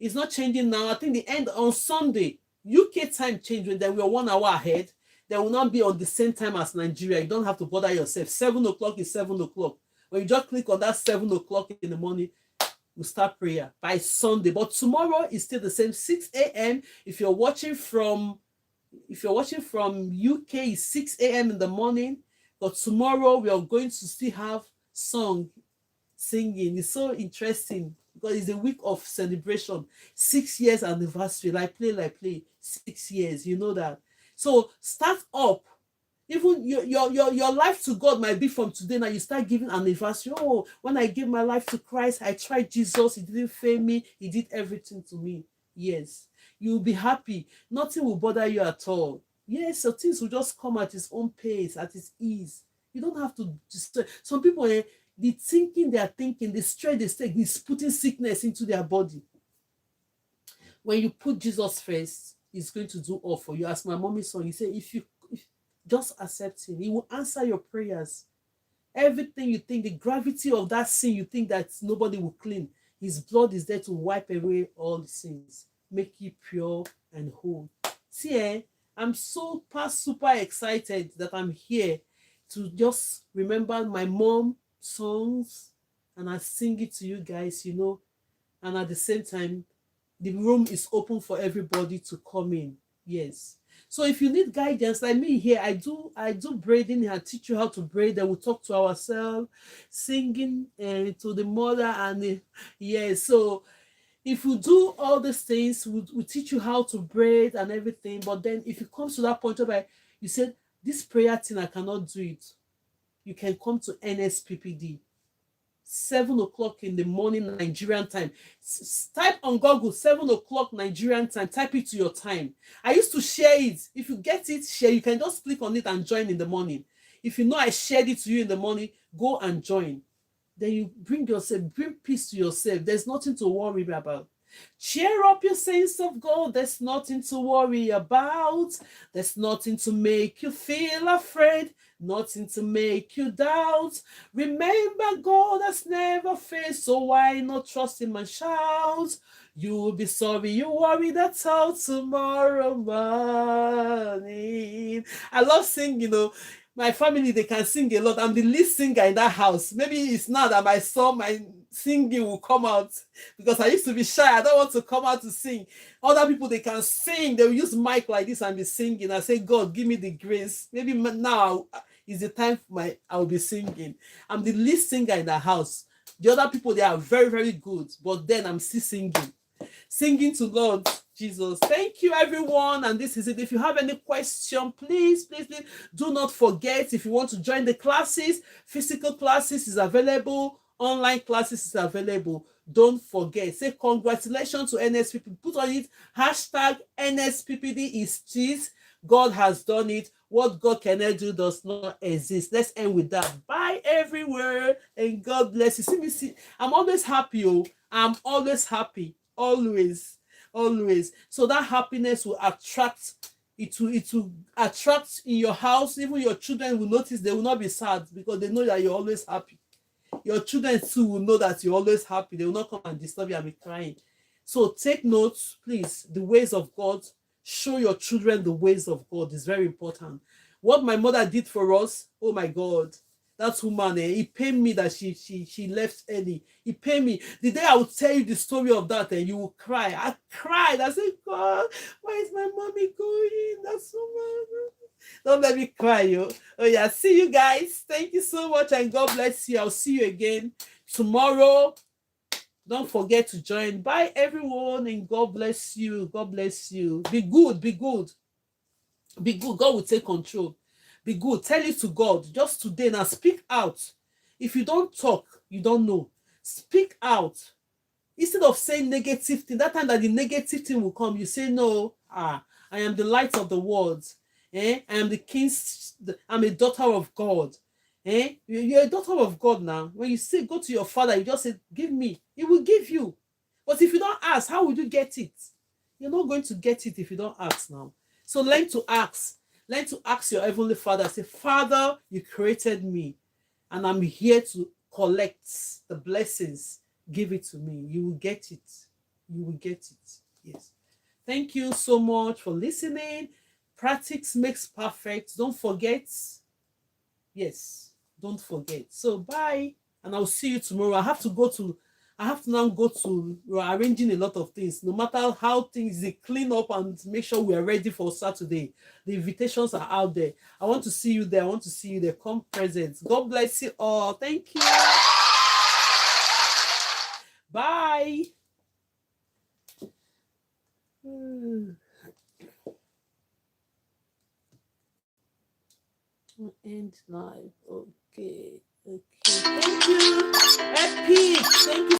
It's not changing now. I think the end on Sunday. UK time change when we're 1 hour ahead. They will not be on the same time as Nigeria. You don't have to bother yourself. 7 o'clock is 7 o'clock. When you just click on that 7 o'clock in the morning, we'll start prayer by Sunday. But tomorrow is still the same, 6 a.m. If you're watching from UK, it's 6 a.m. in the morning. But tomorrow we are going to still have singing. It's so interesting because it's a week of celebration. 6 years anniversary. Like play. 6 years. You know that. So start up. Even your life to God might be from today. Now you start giving anniversary. Oh, when I gave my life to Christ, I tried Jesus. He didn't fail me. He did everything to me. Yes. You'll be happy. Nothing will bother you at all. Yes, so things will just come at its own pace, at its ease. You don't have to destroy. Some people, the thinking they are thinking, the stress they take is putting sickness into their body. When you put Jesus first, he's going to do all for you. As my mommy song, he said, if just accept him, he will answer your prayers. Everything you think, the gravity of that sin you think that nobody will clean, his blood is there to wipe away all the sins, make you pure and whole. See, I'm super excited that I'm here to just remember my mom songs and I sing it to you guys, and at the same time, the room is open for everybody to come in. Yes. So if you need guidance, like me here, I do braiding. I teach you how to braid. Then we talk to ourselves, singing to the mother, and yeah. So if you do all these things, we teach you how to braid and everything. But then if it comes to that point where you said this prayer thing, I cannot do it, you can come to NSPPD. 7 o'clock in the morning Nigerian time. Type on Google 7 o'clock Nigerian time. Type it to your time. I used to share it. If you get it, share. You can just click on it and join in the morning. If you know I shared it to you in the morning, go and join. Then you bring peace to yourself. There's nothing to worry about. Cheer up your saints of God. There's nothing to worry about. There's nothing to make you feel afraid. Nothing to make you doubt. Remember, God has never failed, so why not trust Him and shout? You will be sorry you worry, that's all tomorrow morning. I love singing. My family, they can sing a lot. I'm the lead singer in that house. Maybe it's now that my singing will come out, because I used to be shy. I don't want to come out to sing. Other people, they can sing. They will use mic like this and be singing. I say, God, give me the grace. Maybe now is the time for I'll be singing. I'm the lead singer in the house. The other people, they are very, very good. But then I'm still singing to Lord Jesus. Thank you, everyone. And this is it. If you have any question, please do not forget. If you want to join the classes, physical classes is available. Online classes is available. Don't forget. Say congratulations to NSPPD. Put on it hashtag NSPPD is cheese. God has done it. What God cannot do does not exist. Let's end with that. Bye everywhere, and God bless you. See, I'm always happy. I'm always happy. Always. So that happiness will attract. It will attract in your house. Even your children will notice. They will not be sad because they know that you're always happy. Your children too will know that you're always happy. They will not come and disturb you and be crying. So take notes, please. The ways of God. Show your children the ways of God is very important. What my mother did for us, oh my God, that woman, it pained me that she left early. It pained me. The day I will tell you the story of that, and you will cry. I cried. I said, God, why is my mommy going? That's so much. Don't let me cry, yo. Oh yeah, see you guys. Thank you so much, and God bless you. I'll see you again tomorrow. Don't forget to join. Bye, everyone, and God bless you. God bless you. Be good. God will take control. Be good. Tell it to God. Just today now, speak out. If you don't talk, you don't know. Speak out. Instead of saying negative thing, that time that the negative thing will come, you say, no, I am the light of the world. I am the king's, I'm a daughter of God. You're a daughter of God now. When you say go to your father, you just say, give me. He will give you. But if you don't ask, how will you get it? You're not going to get it if you don't ask now. So learn to ask. Learn to ask your heavenly Father. Say, Father, you created me, and I'm here to collect the blessings. Give it to me. You will get it. You will get it. Yes. Thank you so much for listening. Practice makes perfect. Don't forget. Yes. Don't forget. So bye, and I'll see you tomorrow. I have to now go to arranging a lot of things. No matter how things, they clean up and make sure we are ready for Saturday. The invitations are out there. I want to see you there. Come present. God bless you all. Thank you. Bye. End live. Okay. Thank you. Happy. Thank you.